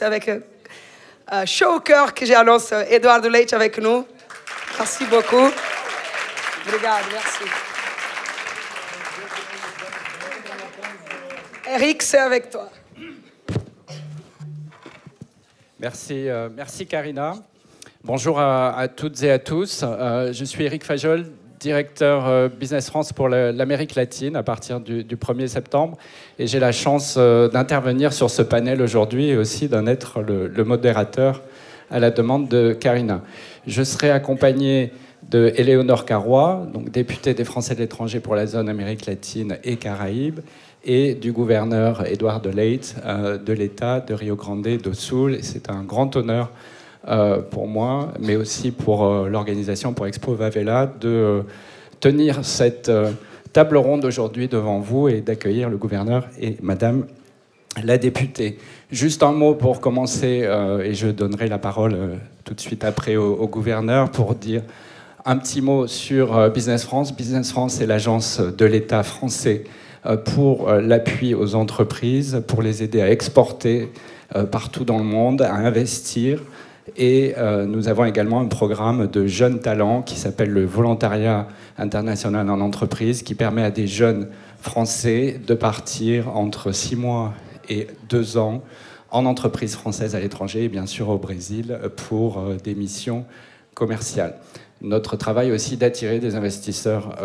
C'est avec chaud au cœur que j'annonce Edward Leite avec nous. Merci beaucoup. Obrigado, merci. Eric, c'est avec toi. Merci, merci Karina. Bonjour à toutes et à tous. Je suis Eric Fajol, directeur Business France pour l'Amérique latine à partir du 1er septembre. Et j'ai la chance d'intervenir sur ce panel aujourd'hui et aussi d'en être le modérateur à la demande de Karina. Je serai accompagné de Éléonore Carrois, donc députée des Français de l'étranger pour la zone Amérique latine et Caraïbes, et du gouverneur Edward Leite de l'État de Rio Grande do Sul. Et c'est un grand honneur pour moi, mais aussi pour l'organisation, pour Expo Favela, de tenir cette table ronde aujourd'hui devant vous et d'accueillir le gouverneur et Madame la députée. Juste un mot pour commencer, et je donnerai la parole tout de suite après au gouverneur pour dire un petit mot sur Business France. Business France est l'agence de l'État français pour l'appui aux entreprises, pour les aider à exporter partout dans le monde, à investir. Et nous avons également un programme de jeunes talents qui s'appelle le Volontariat international en entreprise, qui permet à des jeunes Français de partir entre 6 mois et 2 ans en entreprise française à l'étranger et bien sûr au Brésil pour des missions commerciales. Notre travail aussi d'attirer des investisseurs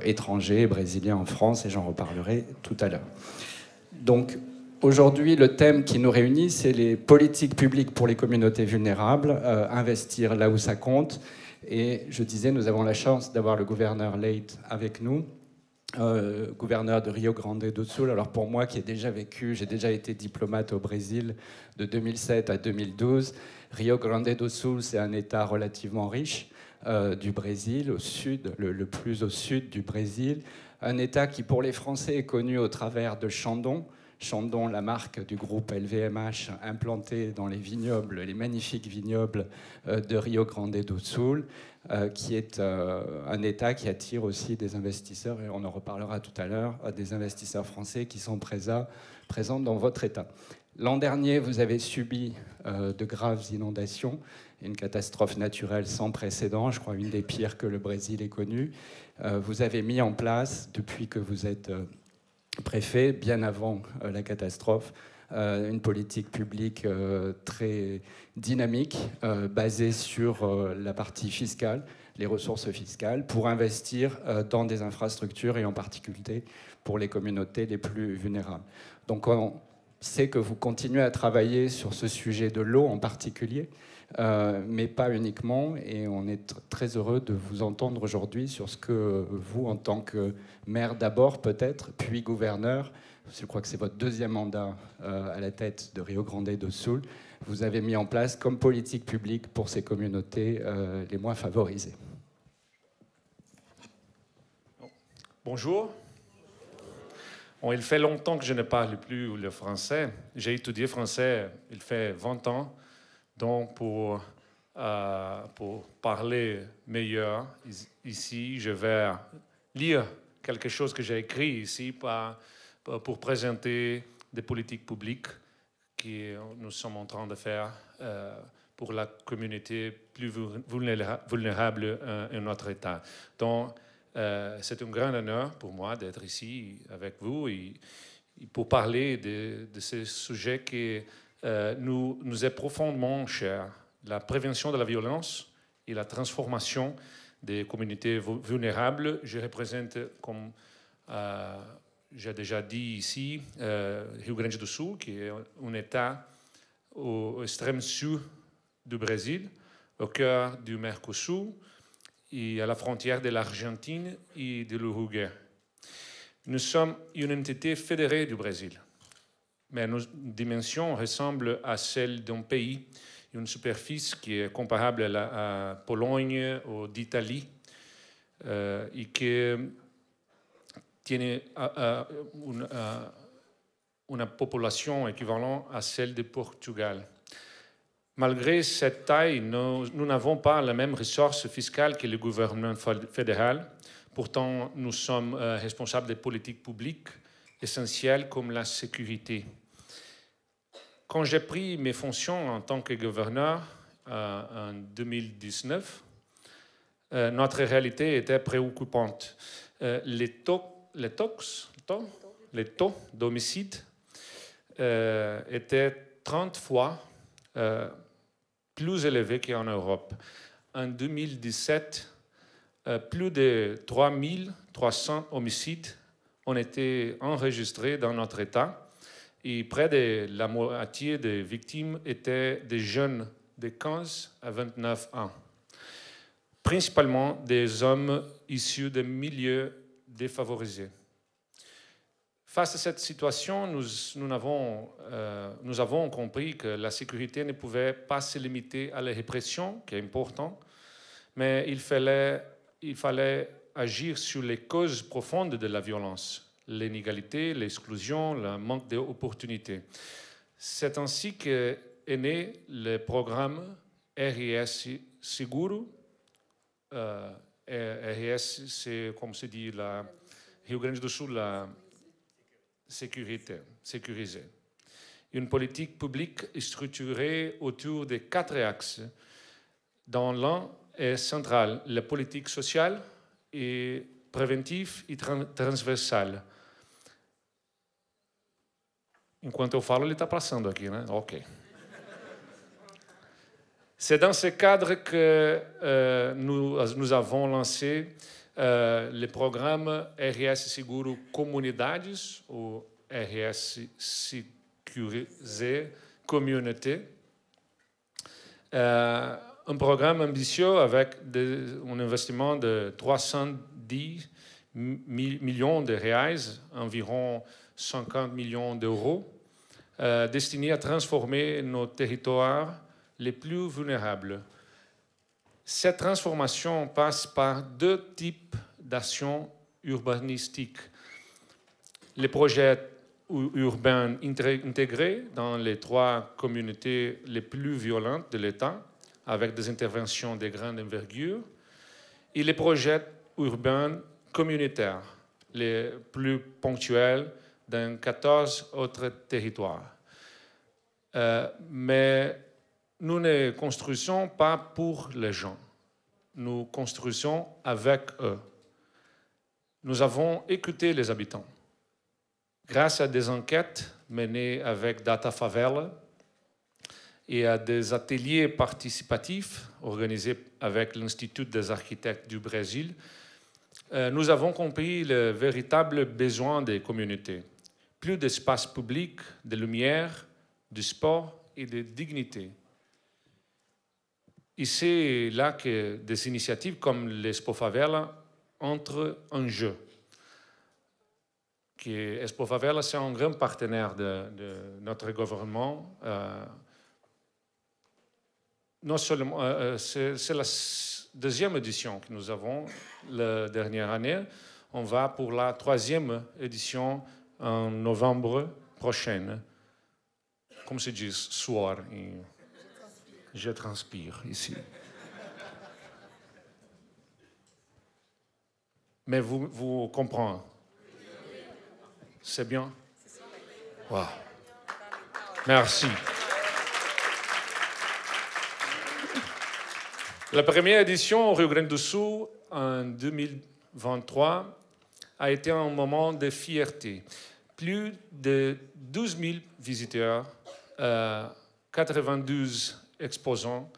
étrangers et brésiliens en France, et j'en reparlerai tout à l'heure. Donc, aujourd'hui, le thème qui nous réunit, c'est les politiques publiques pour les communautés vulnérables, investir là où ça compte. Et je disais, nous avons la chance d'avoir le gouverneur Leite avec nous, gouverneur de Rio Grande do Sul. Alors pour moi qui ai déjà vécu, j'ai déjà été diplomate au Brésil de 2007 à 2012. Rio Grande do Sul, c'est un État relativement riche du Brésil, au sud, le plus au sud du Brésil. Un État qui, pour les Français, est connu au travers de Chandon. Chandon, la marque du groupe LVMH, implantée dans les vignobles, les magnifiques vignobles de Rio Grande do Sul, qui est un État qui attire aussi des investisseurs, et on en reparlera tout à l'heure, des investisseurs français qui sont présents dans votre État. L'an dernier, vous avez subi de graves inondations, une catastrophe naturelle sans précédent, je crois une des pires que le Brésil ait connues. Vous avez mis en place, depuis que vous êtes préfet, bien avant la catastrophe, une politique publique très dynamique, basée sur la partie fiscale, les ressources fiscales, pour investir dans des infrastructures et en particulier pour les communautés les plus vulnérables. Donc on sait que vous continuez à travailler sur ce sujet de l'eau en particulier, mais pas uniquement, et on est très heureux de vous entendre aujourd'hui sur ce que vous, en tant que maire d'abord peut-être, puis gouverneur, je crois que c'est votre 2e mandat à la tête de Rio Grande do Sul, vous avez mis en place comme politique publique pour ces communautés les moins favorisées. Bonjour. Bon, il fait longtemps que je ne parle plus le français. J'ai étudié français, il fait 20 ans. Donc, pour parler meilleur ici, je vais lire quelque chose que j'ai écrit ici pour présenter des politiques publiques que nous sommes en train de faire pour la communauté plus vulnérable en notre État. Donc, c'est un grand honneur pour moi d'être ici avec vous et pour parler de ce sujet qui nous est profondément cher, la prévention de la violence et la transformation des communautés vulnérables. Je représente, comme j'ai déjà dit ici, Rio Grande do Sul, qui est un État au extrême sud du Brésil, au cœur du Mercosur et à la frontière de l'Argentine et de l'Uruguay. Nous sommes une entité fédérée du Brésil, mais nos dimensions ressemblent à celles d'un pays, une superficie qui est comparable à la Pologne ou d'Italie et qui tiene une population équivalente à celle du Portugal. Malgré cette taille, nous n'avons pas la même ressource fiscale que le gouvernement fédéral. Pourtant, nous sommes responsables des politiques publiques essentielles comme la sécurité. Quand j'ai pris mes fonctions en tant que gouverneur en 2019, notre réalité était préoccupante. Les taux d'homicide étaient 30 fois plus élevés qu'en Europe. En 2017, plus de 3300 homicides ont été enregistrés dans notre État et près de la moitié des victimes étaient des jeunes de 15 à 29 ans, principalement des hommes issus de milieux défavorisés. Face à cette situation, nous avons compris que la sécurité ne pouvait pas se limiter à la répression, qui est important, mais il fallait agir sur les causes profondes de la violence, l'inégalité, l'exclusion, le manque d'opportunités. C'est ainsi qu'est né le programme RIS Seguro. RIS, c'est comme se dit, Rio Grande do Sul, la sécurisée. Une politique publique structurée autour de 4 axes, dont l'un est central, la politique sociale et préventive et transversale. Enquanto eu falo, ele está passando aqui, né? Ok. C'est dans ce cadre que nous avons lancé le programme RS Seguro Comunidades, ou RS Sécurisé Communauté. Un programme ambitieux avec un investissement de 310 millions de reais, environ 50 millions d'euros, destiné à transformer nos territoires les plus vulnérables. Cette transformation passe par 2 types d'actions urbanistiques. Les projets urbains intégrés dans les 3 communautés les plus violentes de l'État, avec des interventions de grande envergure, et les projets urbains communautaires, les plus ponctuels dans 14 autres territoires. Mais nous ne construisons pas pour les gens, nous construisons avec eux. Nous avons écouté les habitants. Grâce à des enquêtes menées avec Data Favela et à des ateliers participatifs organisés avec l'Institut des architectes du Brésil, nous avons compris le véritable besoin des communautés. Plus d'espace public, de lumière, de sport et de dignité. Et c'est là que des initiatives comme l'Expo Favela entrent en jeu. Expo Favela, c'est un grand partenaire de notre gouvernement. Non seulement, c'est la 2e édition que nous avons la dernière année. On va pour la 3e édition en novembre prochain. Comme se dit, suor. Je transpire ici. Mais vous comprenez? C'est bien? Wow. Merci. La première édition au Rio Grande do Sul en 2023 a été un moment de fierté. Plus de 12 000 visiteurs, 92 exposants,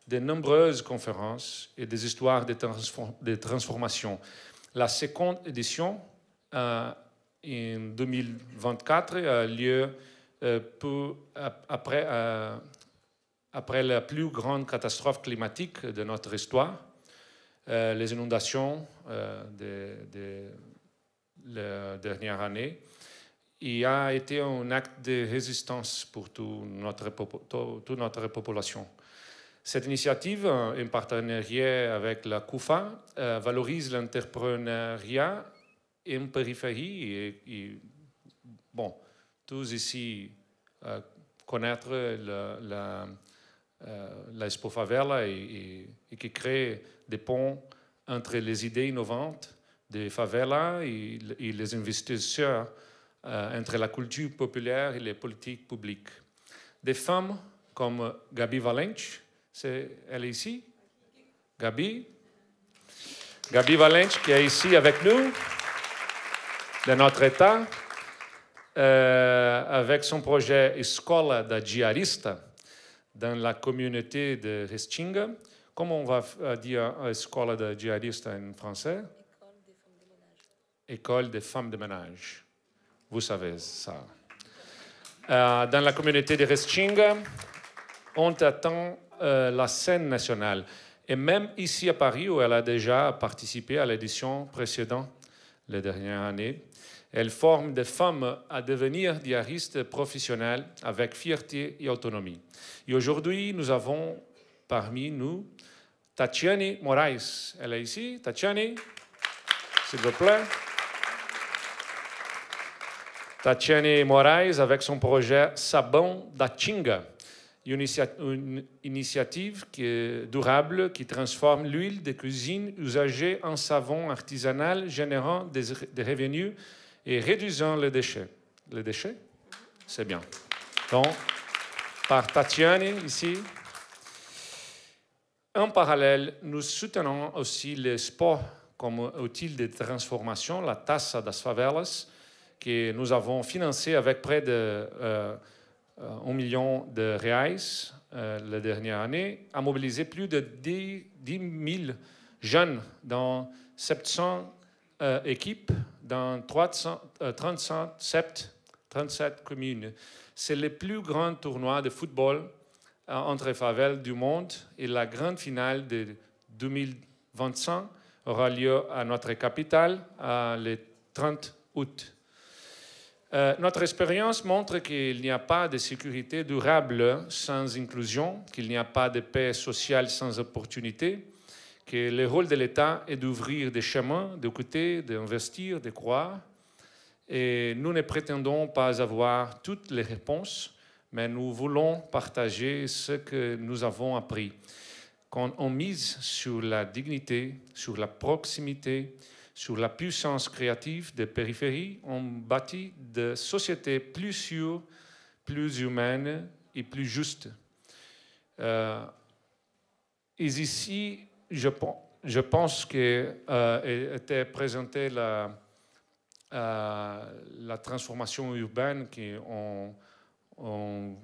de nombreuses conférences et des histoires de transformation. La 2e édition, en 2024, a lieu après la plus grande catastrophe climatique de notre histoire, les inondations de la dernière année. Il a été un acte de résistance pour toute notre population. Cette initiative, en partenariat avec la CUFA, valorise l'entrepreneuriat en périphérie et bon, tous ici connaître l'Expo Favela et qui crée des ponts entre les idées innovantes des favelas et les investisseurs entre la culture populaire et les politiques publiques. des femmes comme Gabi Valente. Elle est ici? Gabi Valente qui est ici avec nous, de notre État, avec son projet Escola da Diarista dans la communauté de Restinga. Comment on va dire Escola da Diarista en français? École des femmes de ménage. Vous savez ça. Dans la communauté de Restinga, on attend la scène nationale. Et même ici à Paris, où elle a déjà participé à l'édition précédente, les dernières années, elle forme des femmes à devenir diaristes professionnelles avec fierté et autonomie. Et aujourd'hui, nous avons parmi nous Tatiane Moraes. Elle est ici. Tatiane, s'il vous plaît. Tatiane Moraes avec son projet Sabão da Tinga, une initiative qui est durable, qui transforme l'huile de cuisine usagée en savon artisanal, générant des revenus et réduisant les déchets. Les déchets? C'est bien. Donc, par Tatiane, ici. En parallèle, nous soutenons aussi le sport comme outil de transformation, la Taça das Favelas, que nous avons financé avec près de 1 million de reais la dernière année, a mobilisé plus de 10 000 jeunes dans 700 équipes dans 37 communes. C'est le plus grand tournoi de football entre favelles du monde et la grande finale de 2025 aura lieu à notre capitale le 30 août. Notre expérience montre qu'il n'y a pas de sécurité durable sans inclusion, qu'il n'y a pas de paix sociale sans opportunité, que le rôle de l'État est d'ouvrir des chemins, d'écouter, d'investir, de croire. Et nous ne prétendons pas avoir toutes les réponses, mais nous voulons partager ce que nous avons appris. Quand on mise sur la dignité, sur la proximité, sur la puissance créative des périphéries, on bâtit des sociétés plus sûres, plus humaines et plus justes. Et ici, je pense qu'était présentée la transformation urbaine qu'on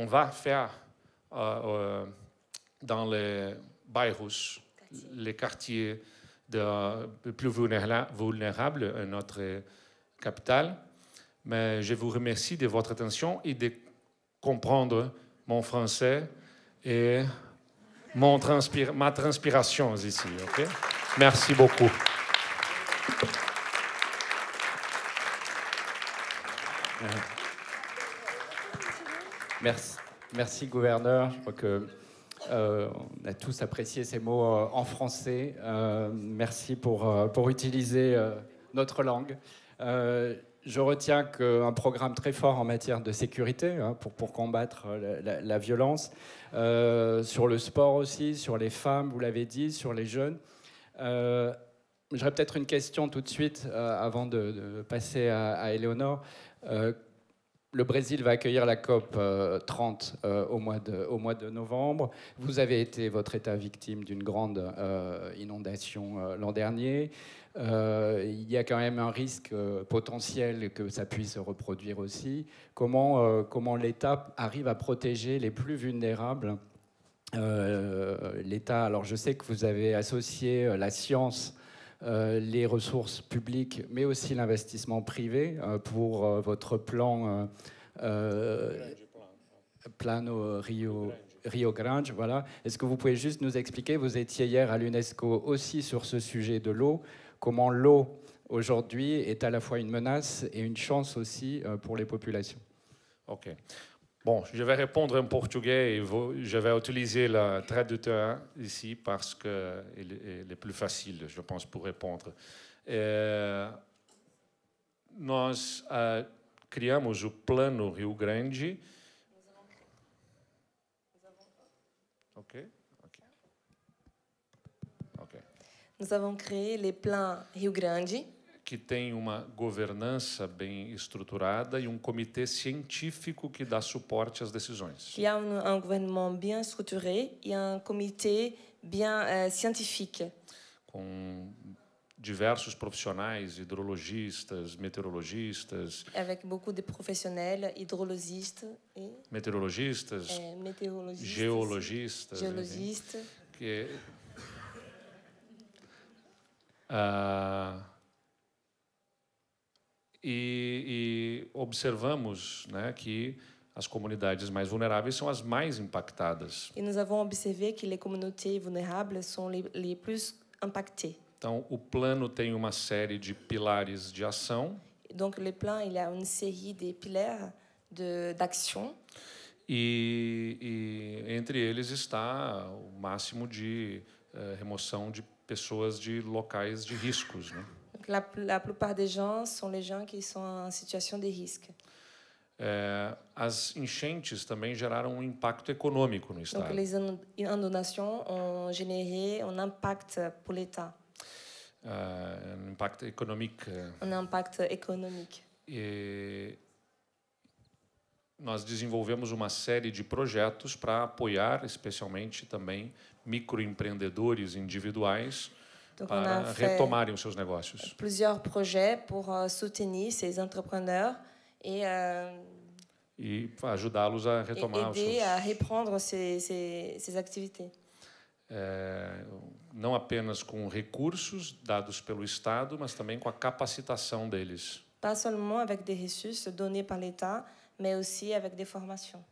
va faire dans les bairros, les quartiers les plus vulnérables à notre capitale. Mais je vous remercie de votre attention et de comprendre mon français et ma transpiration ici. Okay? Merci beaucoup. Merci, gouverneur. Je crois que on a tous apprécié ces mots en français. Merci pour utiliser notre langue. Je retiens qu'un programme très fort en matière de sécurité pour combattre la violence, sur le sport aussi, sur les femmes, vous l'avez dit, sur les jeunes. J'aurais peut-être une question tout de suite avant de passer à Éléonore. Le Brésil va accueillir la COP 30 au mois de novembre. Vous avez été, votre État, victime d'une grande inondation l'an dernier. Il y a quand même un risque potentiel que ça puisse se reproduire aussi. Comment l'État arrive à protéger les plus vulnérables? L'État, alors je sais que vous avez associé la science, les ressources publiques, mais aussi l'investissement privé pour votre plan Plano Rio Grande. Voilà. Est-ce que vous pouvez juste nous expliquer, vous étiez hier à l'UNESCO aussi sur ce sujet de l'eau, comment l'eau aujourd'hui est à la fois une menace et une chance aussi pour les populations? Ok. Bon, je vais répondre en portugais et je vais utiliser le traducteur ici parce qu'il est plus facile, je pense, pour répondre. Nós criamos o Plano Rio Grande. Ok. Nous avons créé les plans Rio Grande. que tem uma governança bem estruturada e comitê científico que dá suporte às decisões. Il y a un gouvernement bien structuré et un comité bien scientifique. Com diversos profissionais, hidrologistas, meteorologistas. Avec beaucoup de professionnels, hydrologistes et meteorologistas, météorologistes, geologistas. géologistes. Que, e observamos, né, que as comunidades mais vulneráveis são as mais impactadas. Et nous avons observé que les communautés vulnérables sont les plus impactées. Então, o plano tem uma série de pilares de ação. Donc, le plan, il y a une série de piliers d'action. E entre eles está o máximo de remoção de pessoas de locais de riscos, né? Donc, la plupart des gens sont les gens qui sont en situation de risque. As enchentes também geraram um impacto econômico no estado. Donc, les inondations ont généré un impact pour l'État. Um impacto econômico. Un impact économique. E nós desenvolvemos uma série de projetos para apoiar, especialmente também microempreendedores individuais, Donc, para retomarem os seus negócios. Plusieurs projets pour soutenir ces entrepreneurs et ajudá-los a retomar aider à reprendre ces activités. Não apenas com recursos dados pelo Estado, mas também com a capacitação deles. Pas seulement avec des ressources données par l'État, mais aussi avec des formations.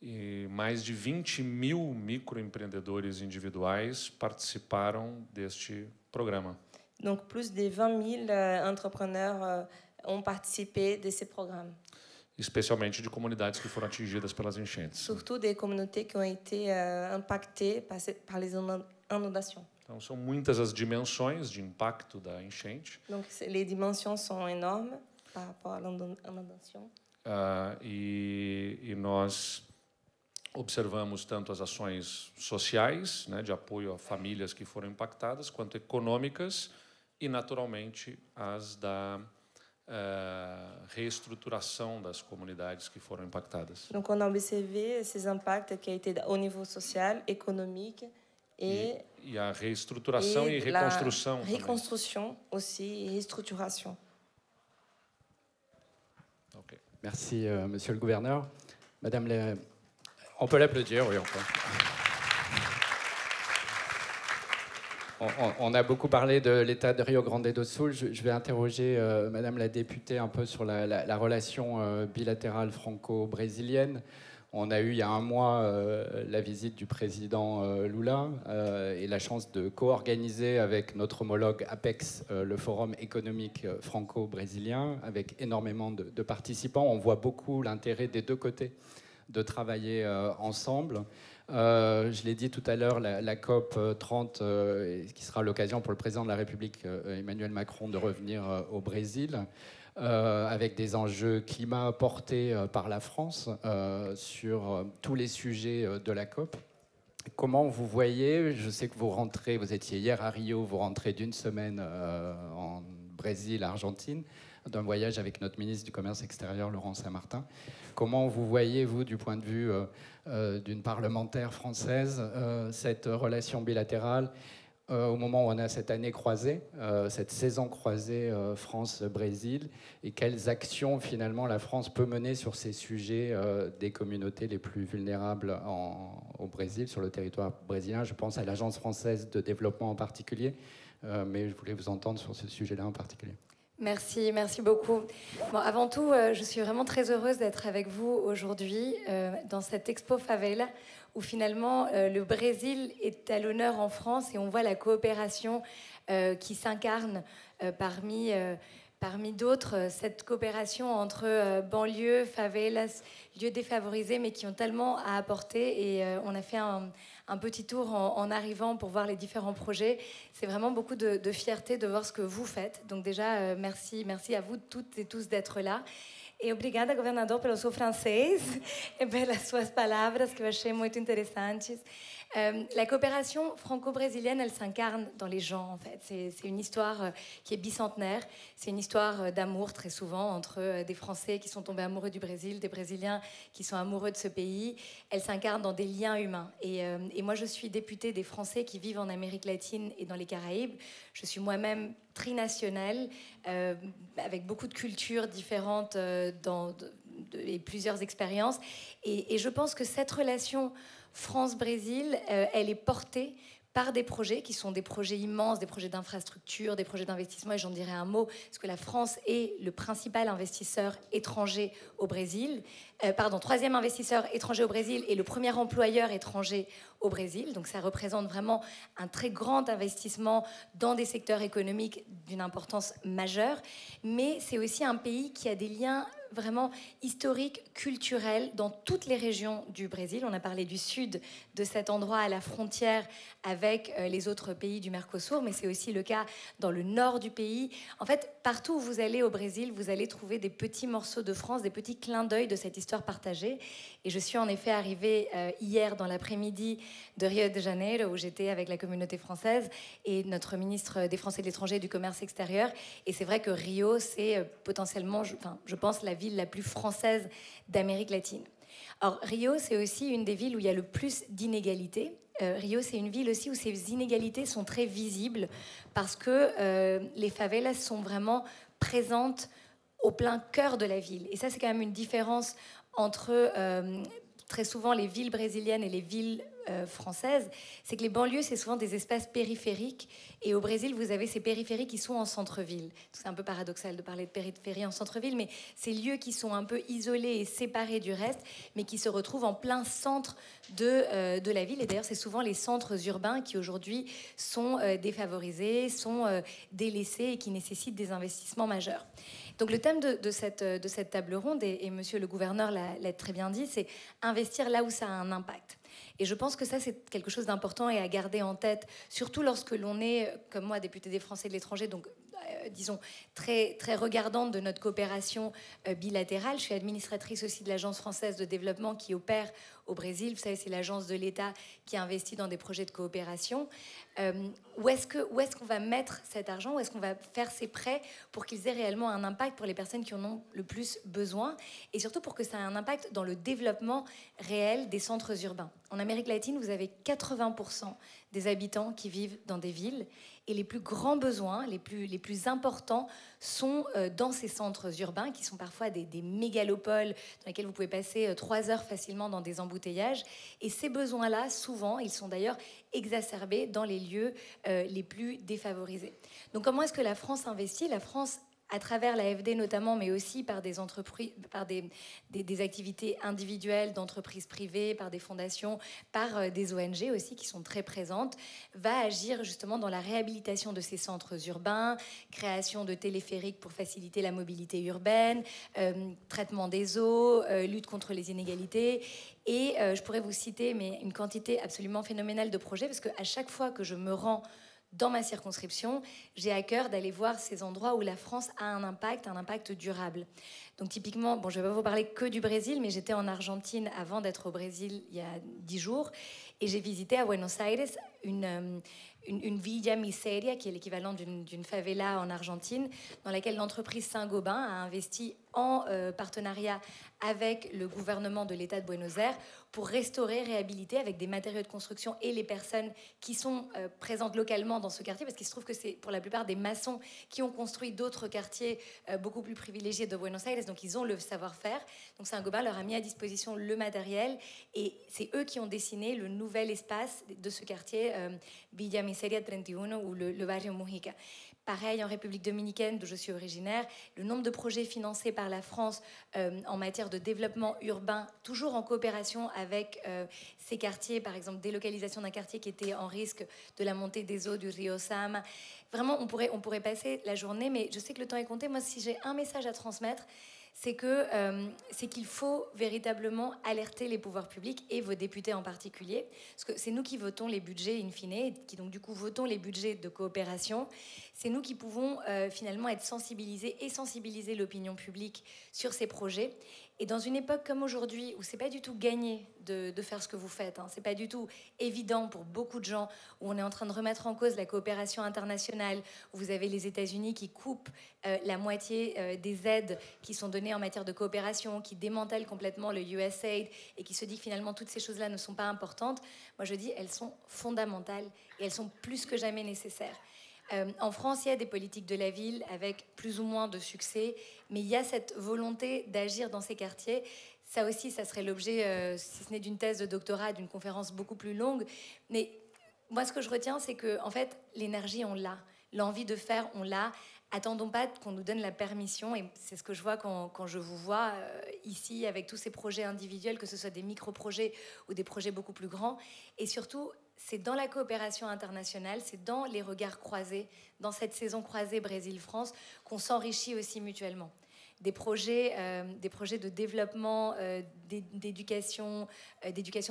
E mais de 20.000 microempreendedores individuais participaram deste programa. Donc, plus de 20 000 entrepreneurs ont participé de ces programmes. Especialmente de comunidades que foram atingidas pelas enchentes. Surtout des communautés qui ont été impactées par les inondations. Então, são muitas as dimensões de impacto da enchente. Donc, les dimensions sont énormes par rapport à l'inondation. E nós observamos tanto as ações sociais, né, de apoio a famílias que foram impactadas, quanto econômicas e, naturalmente, as da reestruturação das comunidades que foram impactadas. Donc, on a observé ces impacts qui ont été au niveau social, économique et a reestruturação e reconstrução. Reconstruction aussi et restructuration. Okay. Merci, Monsieur le Gouverneur. Madame la... On peut l'applaudir, oui, on peut. On a beaucoup parlé de l'État de Rio Grande do Sul. Je vais interroger Madame la députée un peu sur la relation bilatérale franco-brésilienne. On a eu il y a un mois la visite du président Lula et la chance de co-organiser avec notre homologue APEX le forum économique franco-brésilien avec énormément de participants. On voit beaucoup l'intérêt des deux côtés de travailler ensemble. Je l'ai dit tout à l'heure, la COP 30, qui sera l'occasion pour le président de la République, Emmanuel Macron, de revenir au Brésil, avec des enjeux climat portés par la France sur tous les sujets de la COP. Comment vous voyez, je sais que vous rentrez, vous étiez hier à Rio, vous rentrez d'une semaine en Brésil, Argentine, d'un voyage avec notre ministre du Commerce extérieur, Laurent Saint-Martin. Comment vous voyez, vous, du point de vue d'une parlementaire française, cette relation bilatérale au moment où on a cette année croisée, cette saison croisée France-Brésil, et quelles actions finalement la France peut mener sur ces sujets des communautés les plus vulnérables au Brésil, sur le territoire brésilien. Je pense à l'Agence française de développement en particulier, mais je voulais vous entendre sur ce sujet-là en particulier. Merci, merci beaucoup. Bon, avant tout, je suis vraiment très heureuse d'être avec vous aujourd'hui dans cette Expo Favela où finalement le Brésil est à l'honneur en France et on voit la coopération qui s'incarne parmi d'autres, cette coopération entre banlieues, favelas, lieux défavorisés, mais qui ont tellement à apporter. Et on a fait un petit tour en arrivant pour voir les différents projets. C'est vraiment beaucoup de fierté de voir ce que vous faites. Donc déjà, merci à vous toutes et tous d'être là. E obrigada, governador, pelo seu francês e pelas suas palavras, que eu achei muito interessantes. La coopération franco-brésilienne, elle s'incarne dans les gens, en fait. C'est une histoire qui est bicentenaire. C'est une histoire d'amour, très souvent, entre des Français qui sont tombés amoureux du Brésil, des Brésiliens qui sont amoureux de ce pays. Elle s'incarne dans des liens humains. Et moi, je suis députée des Français qui vivent en Amérique latine et dans les Caraïbes. Je suis moi-même trinationale, avec beaucoup de cultures différentes et plusieurs expériences. Et je pense que cette relation France-Brésil, elle est portée par des projets qui sont des projets immenses, des projets d'infrastructure, des projets d'investissement, et j'en dirai un mot, parce que la France est le principal investisseur étranger au Brésil, troisième investisseur étranger au Brésil et le premier employeur étranger au Brésil, donc ça représente vraiment un très grand investissement dans des secteurs économiques d'une importance majeure, mais c'est aussi un pays qui a des liens vraiment historique, culturel, dans toutes les régions du Brésil. On a parlé du sud de cet endroit à la frontière avec les autres pays du Mercosur, mais c'est aussi le cas dans le nord du pays. En fait, partout où vous allez au Brésil, vous allez trouver des petits morceaux de France, des petits clins d'œil de cette histoire partagée. Et je suis en effet arrivée hier dans l'après-midi de Rio de Janeiro, où j'étais avec la communauté française et notre ministre des Français de l'étranger et du commerce extérieur. Et c'est vrai que Rio, c'est potentiellement, je pense, la ville la plus française d'Amérique latine. Or, Rio, c'est aussi une des villes où il y a le plus d'inégalités. Rio, c'est une ville aussi où ces inégalités sont très visibles parce que les favelas sont vraiment présentes au plein cœur de la ville. Et ça, c'est quand même une différence entre très souvent les villes brésiliennes et les villes françaises. C'est que les banlieues, c'est souvent des espaces périphériques. Et au Brésil, vous avez ces périphéries qui sont en centre-ville. C'est un peu paradoxal de parler de périphérie en centre-ville, mais ces lieux qui sont un peu isolés et séparés du reste, mais qui se retrouvent en plein centre de la ville. Et d'ailleurs, c'est souvent les centres urbains qui aujourd'hui sont défavorisés, sont délaissés et qui nécessitent des investissements majeurs. Donc le thème de cette table ronde, et monsieur le gouverneur l'a très bien dit, c'est investir là où ça a un impact. Et je pense que ça, c'est quelque chose d'important et à garder en tête, surtout lorsque l'on est, comme moi, député des Français de l'étranger, donc disons, très, très regardante de notre coopération bilatérale. Je suis administratrice aussi de l'Agence française de développement qui opère au Brésil. Vous savez, c'est l'agence de l'État qui investit dans des projets de coopération. Où est-ce qu'on va mettre cet argent? Où est-ce qu'on va faire ces prêts pour qu'ils aient réellement un impact pour les personnes qui en ont le plus besoin? Et surtout pour que ça ait un impact dans le développement réel des centres urbains. En Amérique latine, vous avez 80% des habitants qui vivent dans des villes. Et les plus grands besoins, les plus importants, sont dans ces centres urbains, qui sont parfois des mégalopoles dans lesquels vous pouvez passer 3 heures facilement dans des embouteillages. Et ces besoins-là, souvent, ils sont d'ailleurs exacerbés dans les lieux les plus défavorisés. Donc comment est-ce que la France investit? La France, à travers l'AFD notamment, mais aussi par des entreprises, par des activités individuelles d'entreprises privées, par des fondations, par des ONG aussi qui sont très présentes, va agir justement dans la réhabilitation de ces centres urbains, création de téléphériques pour faciliter la mobilité urbaine, traitement des eaux, lutte contre les inégalités. Et je pourrais vous citer une quantité absolument phénoménale de projets, parce qu'à chaque fois que je me rends dans ma circonscription, j'ai à cœur d'aller voir ces endroits où la France a un impact durable. Donc typiquement, je ne vais pas vous parler que du Brésil, mais j'étais en Argentine avant d'être au Brésil il y a 10 jours, et j'ai visité à Buenos Aires une Villa Miseria, qui est l'équivalent d'une favela en Argentine, dans laquelle l'entreprise Saint-Gobain a investi en partenariat avec le gouvernement de l'État de Buenos Aires pour restaurer, réhabiliter avec des matériaux de construction et les personnes qui sont présentes localement dans ce quartier, parce qu'il se trouve que c'est pour la plupart des maçons qui ont construit d'autres quartiers beaucoup plus privilégiés de Buenos Aires, donc ils ont le savoir-faire. Donc Saint-Gobain leur a mis à disposition le matériel et c'est eux qui ont dessiné le nouvel espace de ce quartier Villa Miseria 31 ou le Barrio Mujica. Pareil, en République dominicaine, d'où je suis originaire, le nombre de projets financés par la France en matière de développement urbain, toujours en coopération avec ces quartiers, par exemple délocalisation d'un quartier qui était en risque de la montée des eaux du Rio Sama. Vraiment, on pourrait passer la journée, mais je sais que le temps est compté. Moi, si j'ai un message à transmettre, c'est qu'il faut véritablement alerter les pouvoirs publics et vos députés en particulier, parce que c'est nous qui votons les budgets in fine, et qui donc du coup votons les budgets de coopération. C'est nous qui pouvons finalement être sensibilisés et sensibiliser l'opinion publique sur ces projets. Et dans une époque comme aujourd'hui, où c'est pas du tout gagné de faire ce que vous faites, hein, c'est pas du tout évident pour beaucoup de gens, où on est en train de remettre en cause la coopération internationale, où vous avez les États-Unis qui coupent la moitié des aides qui sont données en matière de coopération, qui démantèlent complètement le USAID et qui se dit que finalement toutes ces choses-là ne sont pas importantes. Moi je dis elles sont fondamentales et elles sont plus que jamais nécessaires. En France, il y a des politiques de la ville avec plus ou moins de succès, mais il y a cette volonté d'agir dans ces quartiers. Ça aussi, ça serait l'objet, si ce n'est d'une thèse de doctorat, d'une conférence beaucoup plus longue. Mais moi, ce que je retiens, c'est que, en fait, l'énergie, on l'a. L'envie de faire, on l'a. Attendons pas qu'on nous donne la permission, et c'est ce que je vois quand je vous vois ici avec tous ces projets individuels, que ce soit des micro-projets ou des projets beaucoup plus grands. Et surtout, c'est dans la coopération internationale, c'est dans les regards croisés, dans cette saison croisée Brésil-France, qu'on s'enrichit aussi mutuellement. Des projets de développement, d'éducation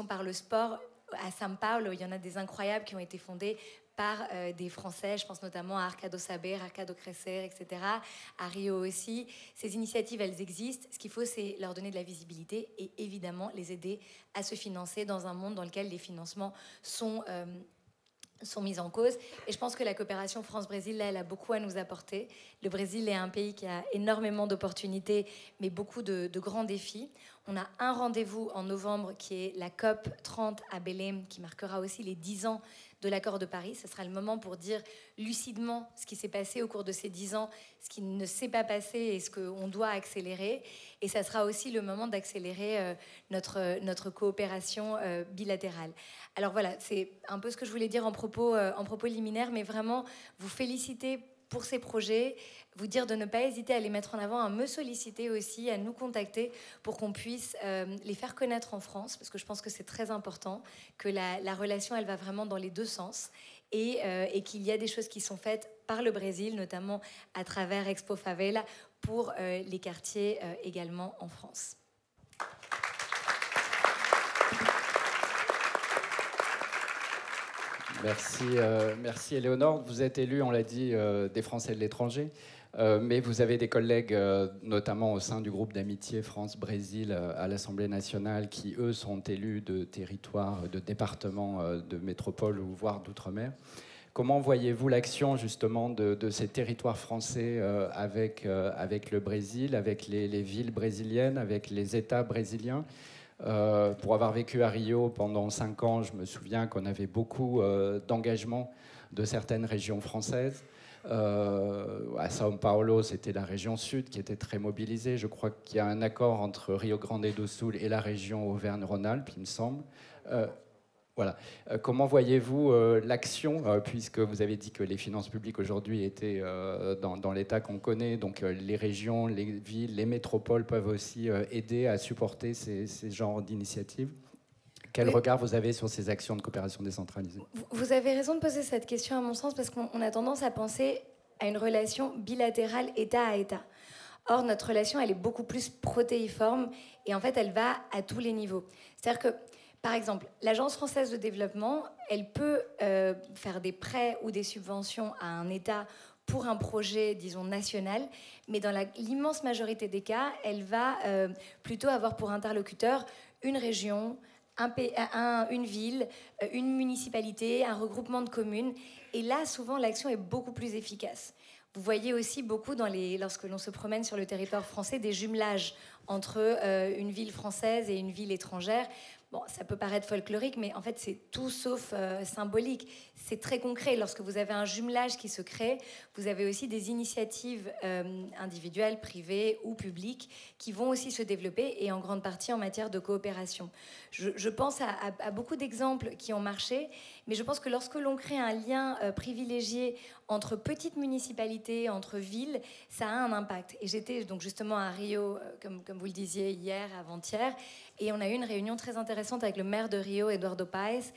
par le sport. À São Paulo, il y en a des incroyables qui ont été fondés par des Français, je pense notamment à Arcado Saber, Arcado Crescer, etc., à Rio aussi. Ces initiatives, elles existent. Ce qu'il faut, c'est leur donner de la visibilité et évidemment les aider à se financer dans un monde dans lequel les financements sont mises en cause. Et je pense que la coopération France-Brésil, là, elle a beaucoup à nous apporter. Le Brésil est un pays qui a énormément d'opportunités, mais beaucoup de grands défis. On a un rendez-vous en novembre qui est la COP 30 à Belém, qui marquera aussi les 10 ans de l'accord de Paris. Ce sera le moment pour dire lucidement ce qui s'est passé au cours de ces 10 ans, ce qui ne s'est pas passé et ce qu'on doit accélérer. Et ça sera aussi le moment d'accélérer notre coopération bilatérale. Alors voilà, c'est un peu ce que je voulais dire en propos liminaires, mais vraiment vous féliciter pour ces projets, vous dire de ne pas hésiter à les mettre en avant, à me solliciter aussi, à nous contacter pour qu'on puisse les faire connaître en France, parce que je pense que c'est très important, que la relation, elle va vraiment dans les deux sens, et qu'il y a des choses qui sont faites par le Brésil, notamment à travers Expo Favela, pour les quartiers également en France. Merci Éléonore. Vous êtes élue, on l'a dit, des Français de l'étranger, mais vous avez des collègues, notamment au sein du groupe d'amitié France-Brésil à l'Assemblée nationale, qui, eux, sont élus de territoires, de départements, de métropoles ou voire d'outre-mer. Comment voyez-vous l'action justement de ces territoires français avec le Brésil, avec les villes brésiliennes, avec les États brésiliens ? Pour avoir vécu à Rio pendant 5 ans, je me souviens qu'on avait beaucoup d'engagement de certaines régions françaises. À São Paulo, c'était la région sud qui était très mobilisée. Je crois qu'il y a un accord entre Rio Grande do Sul et la région Auvergne-Rhône-Alpes, il me semble. Voilà. Comment voyez-vous l'action, puisque vous avez dit que les finances publiques aujourd'hui étaient dans l'état qu'on connaît, donc les régions, les villes, les métropoles peuvent aussi aider à supporter ces genres d'initiatives. Quel regard vous avez sur ces actions de coopération décentralisée ? Vous avez raison de poser cette question à mon sens, parce qu'on a tendance à penser à une relation bilatérale État à État. Or, notre relation, elle est beaucoup plus protéiforme et en fait, elle va à tous les niveaux. C'est-à-dire que par exemple, l'Agence française de développement, elle peut faire des prêts ou des subventions à un État pour un projet, disons, national, mais dans l'immense majorité des cas, elle va plutôt avoir pour interlocuteur une région, une ville, une municipalité, un regroupement de communes. Et là, souvent, l'action est beaucoup plus efficace. Vous voyez aussi beaucoup, lorsque l'on se promène sur le territoire français, des jumelages entre une ville française et une ville étrangère. Bon, ça peut paraître folklorique, mais en fait, c'est tout sauf symbolique. C'est très concret. Lorsque vous avez un jumelage qui se crée, vous avez aussi des initiatives individuelles, privées ou publiques qui vont aussi se développer, et en grande partie en matière de coopération. Je pense à beaucoup d'exemples qui ont marché, mais je pense que lorsque l'on crée un lien privilégié entre petites municipalités, entre villes, ça a un impact. Et j'étais donc justement à Rio, comme vous le disiez, hier, avant-hier, et on a eu une réunion très intéressante avec le maire de Rio, Eduardo Paes,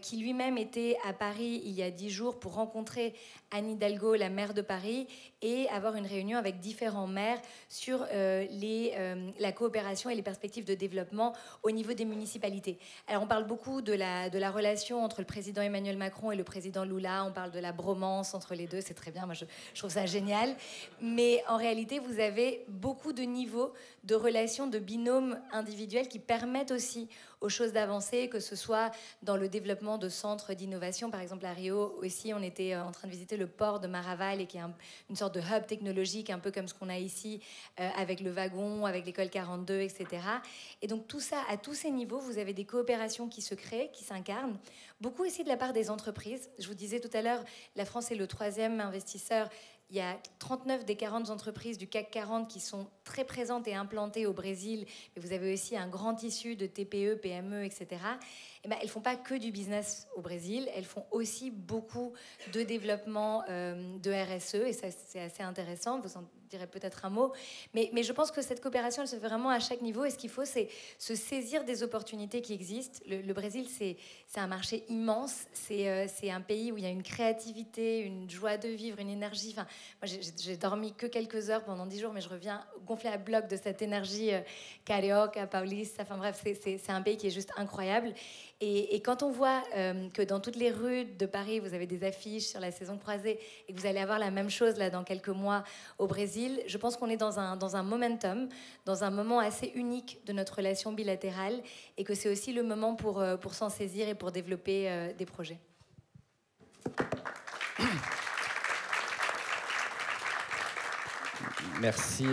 qui lui-même était à Paris il y a 10 jours pour rencontrer Anne Hidalgo, la maire de Paris, et avoir une réunion avec différents maires sur la coopération et les perspectives de développement au niveau des municipalités. Alors on parle beaucoup de la relation entre le président Emmanuel Macron et le président Lula, on parle de la bromance entre les deux, c'est très bien, moi je trouve ça génial, mais en réalité vous avez beaucoup de niveaux de relations, de binômes individuels qui permettent aussi aux choses d'avancer, que ce soit dans le développement de centres d'innovation. Par exemple, à Rio aussi, on était en train de visiter le port de Maraval, et qui est une sorte de hub technologique, un peu comme ce qu'on a ici, avec le wagon, avec l'école 42, etc. Et donc tout ça, à tous ces niveaux, vous avez des coopérations qui se créent, qui s'incarnent. Beaucoup aussi de la part des entreprises. Je vous disais tout à l'heure, la France est le 3e investisseur. Il y a 39 des 40 entreprises du CAC 40 qui sont très présentes et implantées au Brésil. Mais vous avez aussi un grand tissu de TPE, PME, etc. Et ben, elles ne font pas que du business au Brésil. Elles font aussi beaucoup de développement de RSE. Et ça, c'est assez intéressant. Vous en direz peut-être un mot. Mais je pense que cette coopération, elle se fait vraiment à chaque niveau. Et ce qu'il faut, c'est se saisir des opportunités qui existent. Le Brésil, c'est un marché immense. C'est un pays où il y a une créativité, une joie de vivre, une énergie. Enfin, moi, j'ai dormi que quelques heures pendant 10 jours, mais je reviens gonflée à bloc de cette énergie carioca, paulista. Enfin bref, c'est un pays qui est juste incroyable. Et quand on voit que dans toutes les rues de Paris, vous avez des affiches sur la saison croisée et que vous allez avoir la même chose là dans quelques mois au Brésil, je pense qu'on est dans un momentum, dans un moment assez unique de notre relation bilatérale, et que c'est aussi le moment pour s'en saisir et pour développer des projets. Merci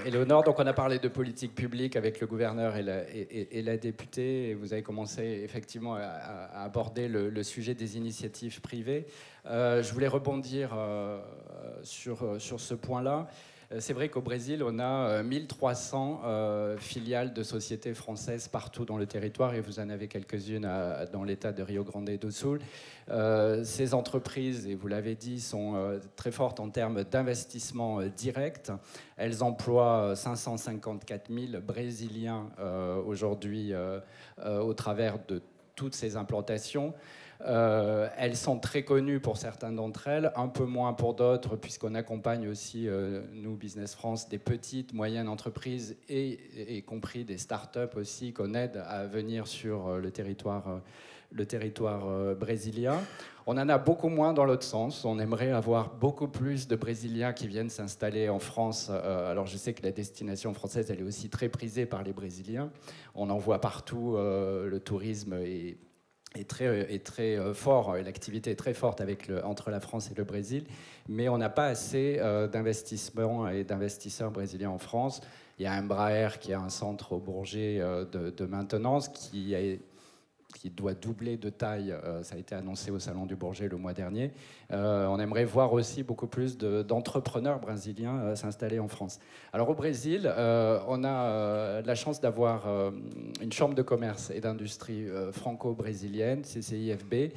Éléonore. Donc on a parlé de politique publique avec le gouverneur et la députée, et vous avez commencé effectivement à aborder le sujet des initiatives privées. Je voulais rebondir sur ce point-là. C'est vrai qu'au Brésil, on a 1300 filiales de sociétés françaises partout dans le territoire, et vous en avez quelques-unes dans l'état de Rio Grande do Sul. Ces entreprises, et vous l'avez dit, sont très fortes en termes d'investissement direct. Elles emploient 554 000 Brésiliens aujourd'hui au travers de toutes ces implantations. Elles sont très connues pour certaines d'entre elles, un peu moins pour d'autres, puisqu'on accompagne aussi, nous, Business France, des petites, moyennes entreprises, et y compris des start-up aussi, qu'on aide à venir sur le territoire brésilien. On en a beaucoup moins dans l'autre sens. On aimerait avoir beaucoup plus de Brésiliens qui viennent s'installer en France. Alors je sais que la destination française, elle est aussi très prisée par les Brésiliens. On en voit partout, le tourisme est très fort, l'activité est très forte entre la France et le Brésil, mais on n'a pas assez d'investissements et d'investisseurs brésiliens en France. Il y a Embraer qui a un centre au Bourget de maintenance qui doit doubler de taille. Ça a été annoncé au Salon du Bourget le mois dernier. On aimerait voir aussi beaucoup plus d'entrepreneurs brésiliens s'installer en France. Alors au Brésil, on a la chance d'avoir une chambre de commerce et d'industrie franco-brésilienne, CCIFB,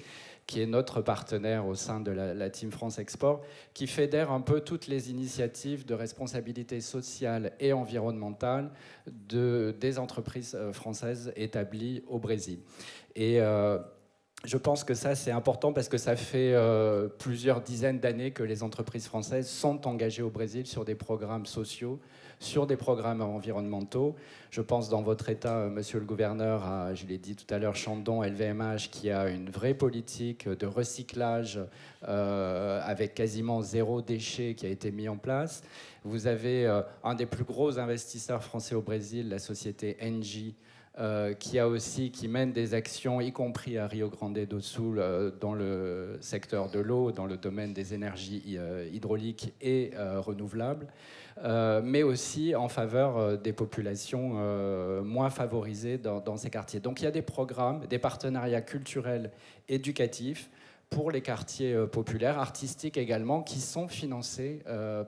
qui est notre partenaire au sein de la Team France Export, qui fédère un peu toutes les initiatives de responsabilité sociale et environnementale des entreprises françaises établies au Brésil. Et je pense que ça, c'est important parce que ça fait plusieurs dizaines d'années que les entreprises françaises sont engagées au Brésil sur des programmes sociaux, sur des programmes environnementaux. Je pense dans votre État, monsieur le gouverneur, à, je l'ai dit tout à l'heure, Chandon, LVMH, qui a une vraie politique de recyclage avec quasiment zéro déchet qui a été mis en place. Vous avez un des plus gros investisseurs français au Brésil, la société Engie, qui mène des actions, y compris à Rio Grande do Sul, dans le secteur de l'eau, dans le domaine des énergies hydrauliques et renouvelables, mais aussi en faveur des populations moins favorisées dans ces quartiers. Donc il y a des programmes, des partenariats culturels, éducatifs, pour les quartiers populaires, artistiques également, qui sont financés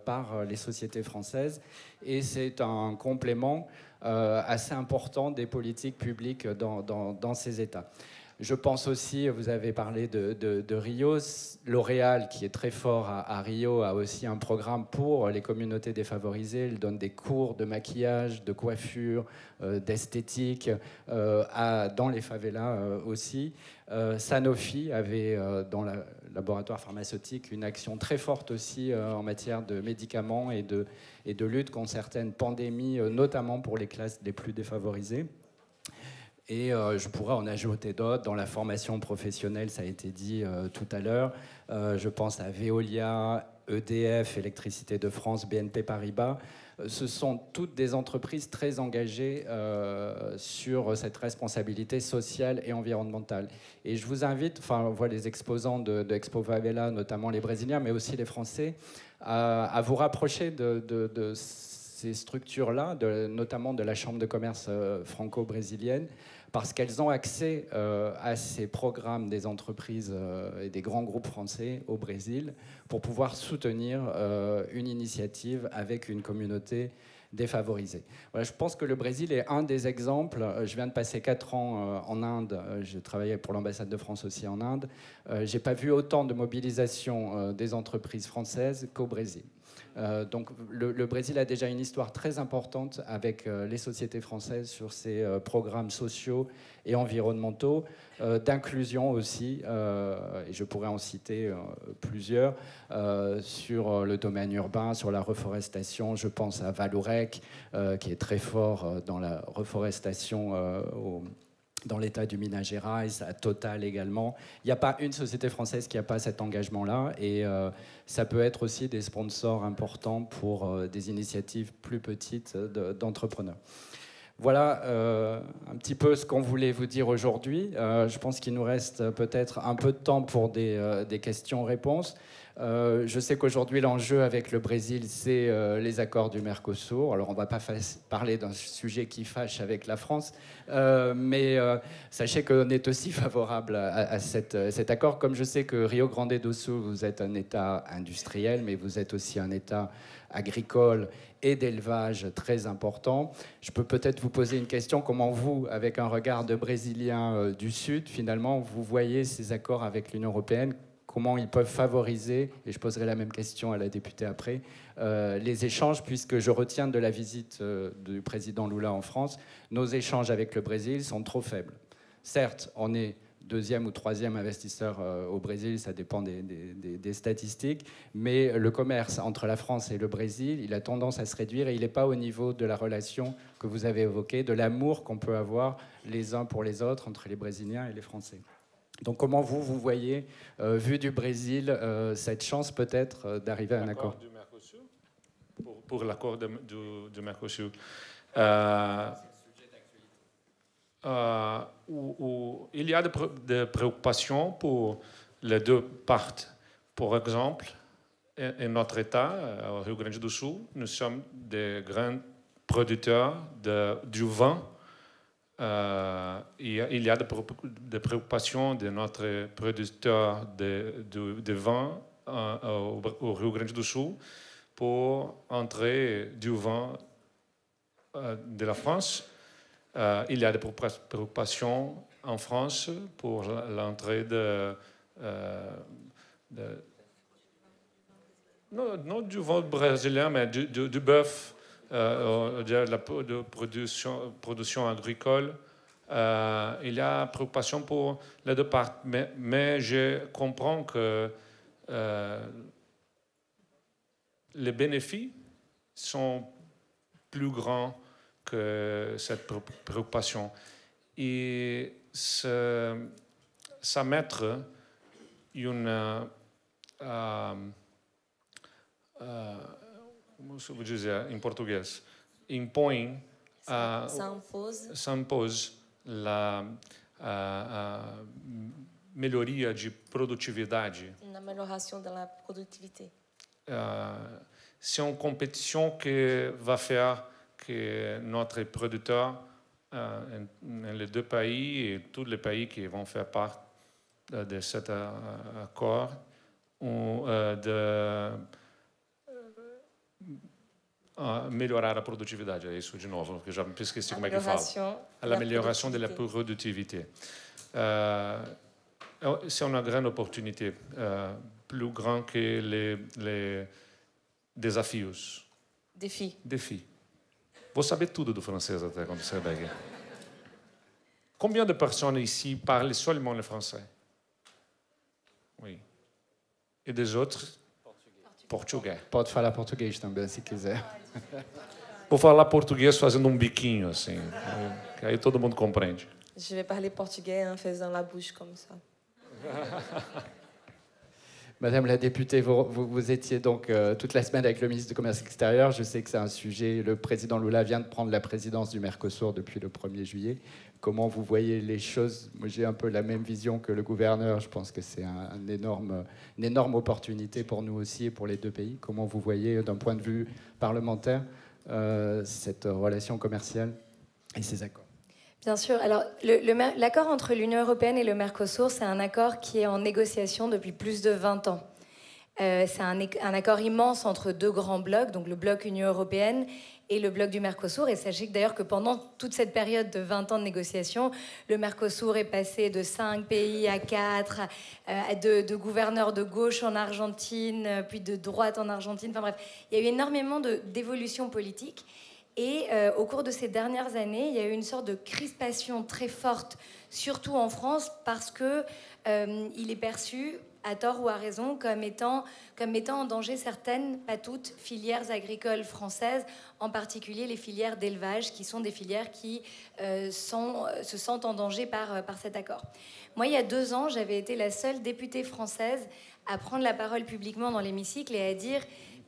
par les sociétés françaises. Et c'est un complément assez important des politiques publiques dans ces États. Je pense aussi, vous avez parlé de Rio, L'Oréal, qui est très fort à Rio, a aussi un programme pour les communautés défavorisées. Il donne des cours de maquillage, de coiffure, d'esthétique dans les favelas aussi. Sanofi avait dans le laboratoire pharmaceutique une action très forte aussi en matière de médicaments et de lutte contre certaines pandémies, notamment pour les classes les plus défavorisées. Et je pourrais en ajouter d'autres. Dans la formation professionnelle, ça a été dit tout à l'heure. Je pense à Veolia, EDF, Électricité de France, BNP Paribas. Ce sont toutes des entreprises très engagées sur cette responsabilité sociale et environnementale. Et je vous invite, enfin, on voit les exposants de Expo Favela, notamment les Brésiliens, mais aussi les Français, à vous rapprocher de ces structures-là, notamment de la Chambre de commerce franco-brésilienne, parce qu'elles ont accès à ces programmes des entreprises et des grands groupes français au Brésil pour pouvoir soutenir une initiative avec une communauté défavorisée. Voilà, je pense que le Brésil est un des exemples. Je viens de passer 4 ans en Inde. J'ai travaillé pour l'ambassade de France aussi en Inde. Je n'ai pas vu autant de mobilisation des entreprises françaises qu'au Brésil. Donc le Brésil a déjà une histoire très importante avec les sociétés françaises sur ces programmes sociaux et environnementaux, d'inclusion aussi, et je pourrais en citer plusieurs, sur le domaine urbain, sur la reforestation. Je pense à Vallourec, qui est très fort dans la reforestation dans l'État du Minas Gerais, à Total également. Il n'y a pas une société française qui n'a pas cet engagement-là, et ça peut être aussi des sponsors importants pour des initiatives plus petites d'entrepreneurs. Voilà un petit peu ce qu'on voulait vous dire aujourd'hui. Je pense qu'il nous reste peut-être un peu de temps pour des questions-réponses. Je sais qu'aujourd'hui, l'enjeu avec le Brésil, c'est les accords du Mercosur. Alors, on ne va pas parler d'un sujet qui fâche avec la France, mais sachez qu'on est aussi favorable à cet accord. Comme je sais que Rio Grande do Sul, vous êtes un État industriel, mais vous êtes aussi un État agricole et d'élevage très important. Je peux peut-être vous poser une question. Comment vous, avec un regard de Brésilien du Sud, finalement, vous voyez ces accords avec l'Union européenne? Comment ils peuvent favoriser, et je poserai la même question à la députée après, les échanges, puisque je retiens de la visite du président Lula en France, nos échanges avec le Brésil sont trop faibles. Certes, on est 2e ou 3e investisseur au Brésil, ça dépend des statistiques, mais le commerce entre la France et le Brésil, il a tendance à se réduire et il n'est pas au niveau de la relation que vous avez évoquée, de l'amour qu'on peut avoir les uns pour les autres entre les Brésiliens et les Français. Donc comment vous voyez, vu du Brésil, cette chance peut-être d'arriver à un accord du Mercosur, pour l'accord du Mercosur, où il y a des préoccupations pour les deux parties. Par exemple, en notre État, au Rio Grande do Sul, nous sommes des grands producteurs du vin. Il y a des préoccupations de notre producteur de vin au Rio Grande do Sul pour entrer du vin de la France. Il y a des préoccupations en France pour l'entrée non du vin brésilien, mais du bœuf. De la production agricole, il y a préoccupation pour les deux parties, mais je comprends que les bénéfices sont plus grands que cette préoccupation. Et ça mettre une como se eu vou dizer em português, impõe, s'impose a melhoria de produtividade. Na melhoração da produtividade. C'est une compétition qui va faire que notre producteur, les deux pays et tous les pays qui vont faire part de cet accord, ont melhorar a produtividade, é isso de novo, porque eu já me esqueci como é que fala. A melhoração da produtividade. c'est une grande opportunité, plus grande que les desafios. Défi. Vou saber tudo do francês até quando sair daqui. Combien de personnes ici parlent seulement le français? Oui. E des autres? Português. Pode falar português também, se quiser. Vou falar português fazendo biquinho, assim, que aí todo mundo compreende. Je vais parler portugais en faisant la bouche comme ça. Madame la députée, vous étiez donc toute la semaine avec le ministre du Commerce extérieur. Je sais que c'est un sujet. Le président Lula vient de prendre la présidence du Mercosur depuis le 1er juillet. Comment vous voyez les choses? Moi, j'ai un peu la même vision que le gouverneur. Je pense que c'est une énorme opportunité pour nous aussi et pour les deux pays. Comment vous voyez, d'un point de vue parlementaire, cette relation commerciale et ces accords? Bien sûr. Alors, l'accord entre l'Union européenne et le Mercosur, c'est un accord qui est en négociation depuis plus de 20 ans. C'est un accord immense entre deux grands blocs, donc le bloc Union européenne et le bloc du Mercosur. Et sachez que d'ailleurs que pendant toute cette période de 20 ans de négociation, le Mercosur est passé de 5 pays à 4, de gouverneurs de gauche en Argentine, puis de droite en Argentine. Enfin bref, il y a eu énormément d'évolutions politiques. Et au cours de ces dernières années, il y a eu une sorte de crispation très forte, surtout en France, parce que il est perçu, à tort ou à raison, comme mettant en danger certaines, pas toutes, filières agricoles françaises, en particulier les filières d'élevage, qui sont des filières qui se sentent en danger par cet accord. Moi, il y a 2 ans, j'avais été la seule députée française à prendre la parole publiquement dans l'hémicycle et à dire...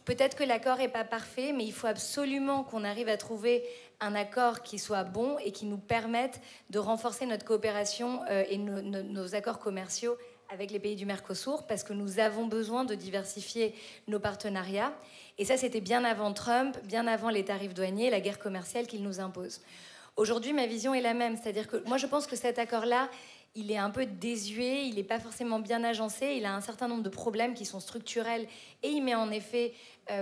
Peut-être que l'accord n'est pas parfait, mais il faut absolument qu'on arrive à trouver un accord qui soit bon et qui nous permette de renforcer notre coopération et nos accords commerciaux avec les pays du Mercosur, parce que nous avons besoin de diversifier nos partenariats. Et ça, c'était bien avant Trump, bien avant les tarifs douaniers, la guerre commerciale qu'il nous impose. Aujourd'hui, ma vision est la même, c'est-à-dire que moi, je pense que cet accord-là, il est un peu désuet, il n'est pas forcément bien agencé, il a un certain nombre de problèmes qui sont structurels et il met en effet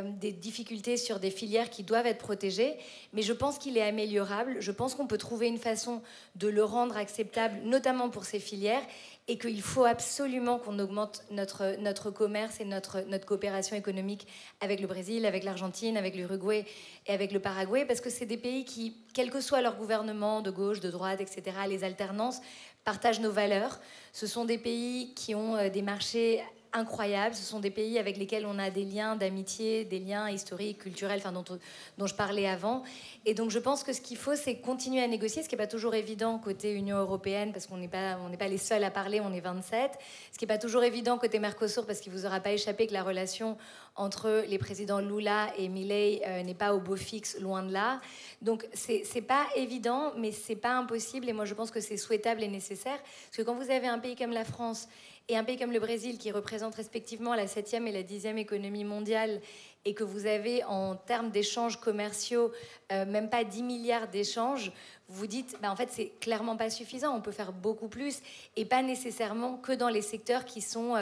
des difficultés sur des filières qui doivent être protégées, mais je pense qu'il est améliorable, je pense qu'on peut trouver une façon de le rendre acceptable, notamment pour ces filières, et qu'il faut absolument qu'on augmente notre commerce et notre coopération économique avec le Brésil, avec l'Argentine, avec l'Uruguay et avec le Paraguay, parce que c'est des pays qui, quel que soit leur gouvernement, de gauche, de droite, etc., les alternances, partagent nos valeurs. Ce sont des pays qui ont des marchés incroyables. Ce sont des pays avec lesquels on a des liens d'amitié, des liens historiques, culturels, enfin, dont je parlais avant. Et donc, je pense que ce qu'il faut, c'est continuer à négocier, ce qui n'est pas toujours évident côté Union européenne, parce qu'on n'est pas les seuls à parler, on est 27. Ce qui n'est pas toujours évident côté Mercosur, parce qu'il ne vous aura pas échappé que la relation entre les présidents Lula et Milei n'est pas au beau fixe, loin de là. Donc, c'est pas évident, mais c'est pas impossible. Et moi, je pense que c'est souhaitable et nécessaire. Parce que quand vous avez un pays comme la France et un pays comme le Brésil, qui représente respectivement la 7e et la 10e économie mondiale, et que vous avez en termes d'échanges commerciaux, même pas 10 milliards d'échanges, vous vous dites, en fait, c'est clairement pas suffisant, on peut faire beaucoup plus, et pas nécessairement que dans les secteurs qui sont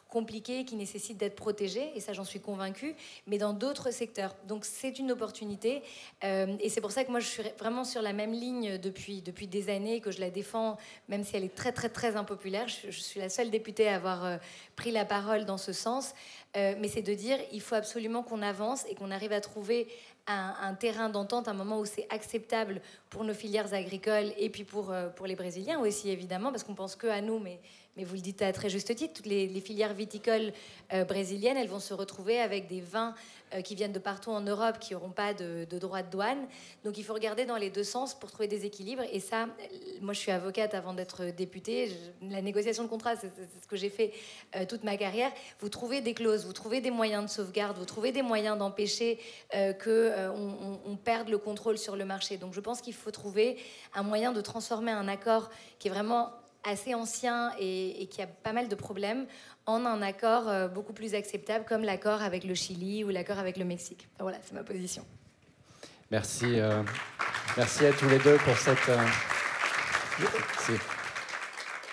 compliqués, qui nécessitent d'être protégés, et ça j'en suis convaincue, mais dans d'autres secteurs. Donc c'est une opportunité, et c'est pour ça que moi je suis vraiment sur la même ligne depuis des années, que je la défends, même si elle est très très très impopulaire. Je suis la seule députée à avoir pris la parole dans ce sens, mais c'est de dire, il faut absolument qu'on avance et qu'on arrive à trouver un terrain d'entente, un moment où c'est acceptable pour nos filières agricoles et puis pour les Brésiliens aussi, évidemment, parce qu'on pense que à nous, mais vous le dites à très juste titre, toutes les filières viticoles brésiliennes, elles vont se retrouver avec des vins qui viennent de partout en Europe, qui n'auront pas de droits de douane. Donc il faut regarder dans les deux sens pour trouver des équilibres. Et ça, moi je suis avocate avant d'être députée. La négociation de contrat, c'est ce que j'ai fait toute ma carrière. Vous trouvez des clauses, vous trouvez des moyens de sauvegarde, vous trouvez des moyens d'empêcher qu'on perde le contrôle sur le marché. Donc je pense qu'il faut trouver un moyen de transformer un accord qui est vraiment assez ancien et qui a pas mal de problèmes en un accord beaucoup plus acceptable, comme l'accord avec le Chili ou l'accord avec le Mexique. Enfin, voilà, c'est ma position. Merci, merci à tous les deux pour cette...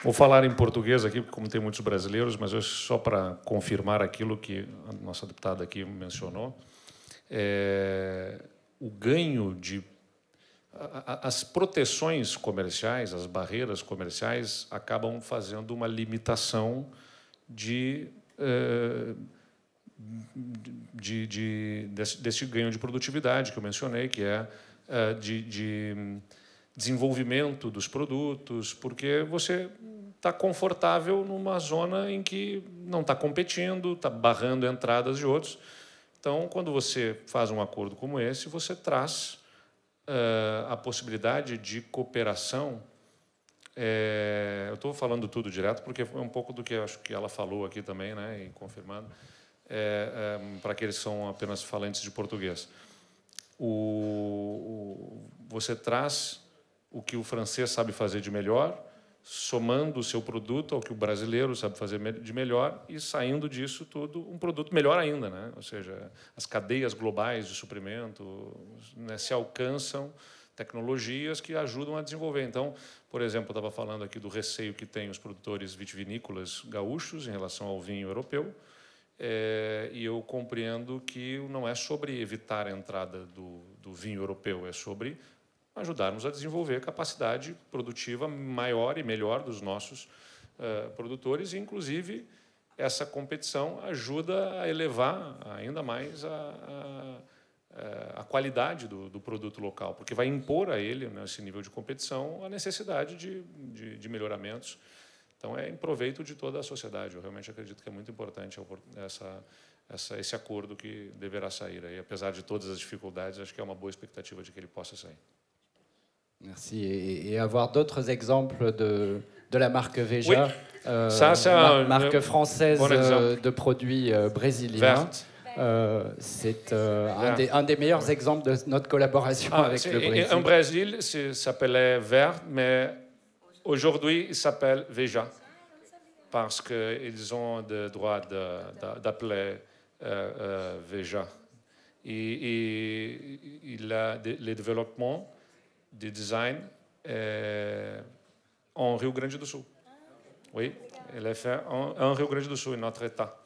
Vou falar em português aqui, como tem muitos brasileiros, mas só para confirmar aquilo que a nossa deputada aqui mencionou. O ganho de as proteções comerciais, as barreiras comerciais, acabam fazendo uma limitação desse ganho de produtividade que eu mencionei, que é de desenvolvimento dos produtos, porque você está confortável numa zona em que não está competindo, está barrando entradas de outros. Então, quando você faz um acordo como esse, você traz a possibilidade de cooperação. Eu estou falando tudo direto, porque é um pouco do que acho que ela falou aqui também, né, e confirmando, para aqueles que são apenas falantes de português. Você traz o que o francês sabe fazer de melhor, somando o seu produto ao que o brasileiro sabe fazer de melhor e saindo disso tudo um produto melhor ainda, né? Ou seja, as cadeias globais de suprimento, né, se alcançam tecnologias que ajudam a desenvolver. Então, por exemplo, eu estava falando aqui do receio que têm os produtores vitivinícolas gaúchos em relação ao vinho europeu, e eu compreendo que não é sobre evitar a entrada do vinho europeu, é sobre ajudarmos a desenvolver capacidade produtiva maior e melhor dos nossos produtores, e, inclusive, essa competição ajuda a elevar ainda mais a qualidade do produto local, porque vai impor a ele, nesse nível de competição, a necessidade de melhoramentos. Então, é em proveito de toda a sociedade. Eu realmente acredito que é muito importante esse acordo que deverá sair aí. Apesar de todas as dificuldades, acho que é uma boa expectativa de que ele possa sair. Merci. Et avoir d'autres exemples de la marque Veja, Oui. Ça, c'est marque française de produits brésiliens. C'est un des meilleurs exemples de notre collaboration avec le Brésil. En Brésil, ça s'appelait Vert, mais aujourd'hui, il s'appelle Veja, parce qu'ils ont le droit d'appeler Veja. Et il a le développement de design en Rio Grande do Sul. Oui, il est fait en Rio Grande do Sul, notre État.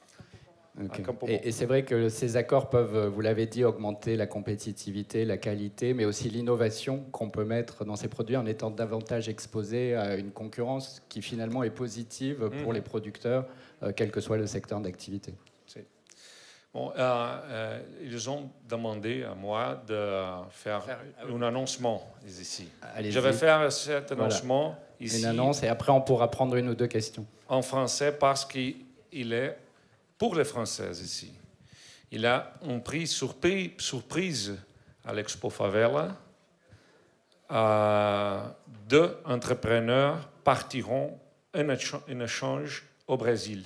Okay. Et c'est vrai que ces accords peuvent, vous l'avez dit, augmenter la compétitivité, la qualité, mais aussi l'innovation qu'on peut mettre dans ces produits en étant davantage exposé à une concurrence qui finalement est positive pour les producteurs, quel que soit le secteur d'activité. Bon, ils ont demandé à moi de faire un annoncement ici. Je vais faire cet annoncement ici. Une annonce et après on pourra prendre une ou deux questions. En français parce qu'il est pour les Françaises ici. Il a un prix surprise à l'Expo Favela. 2 entrepreneurs partiront en échange au Brésil.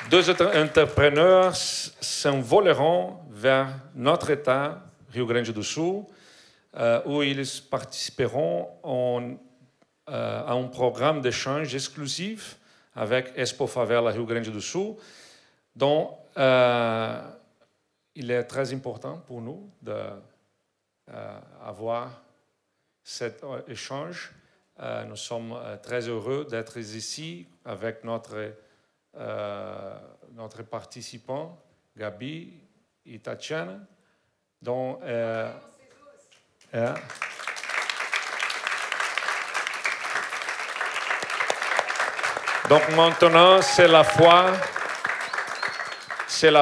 Deux entrepreneurs s'envoleront vers notre État, Rio Grande do Sul, où ils participeront à un programme d'échange exclusif avec Expo Favela Rio Grande do Sul, dont il est très important pour nous d'avoir cet échange. Nous sommes très heureux d'être ici avec notre participant, Gabi et Tatiana, dont donc maintenant c'est la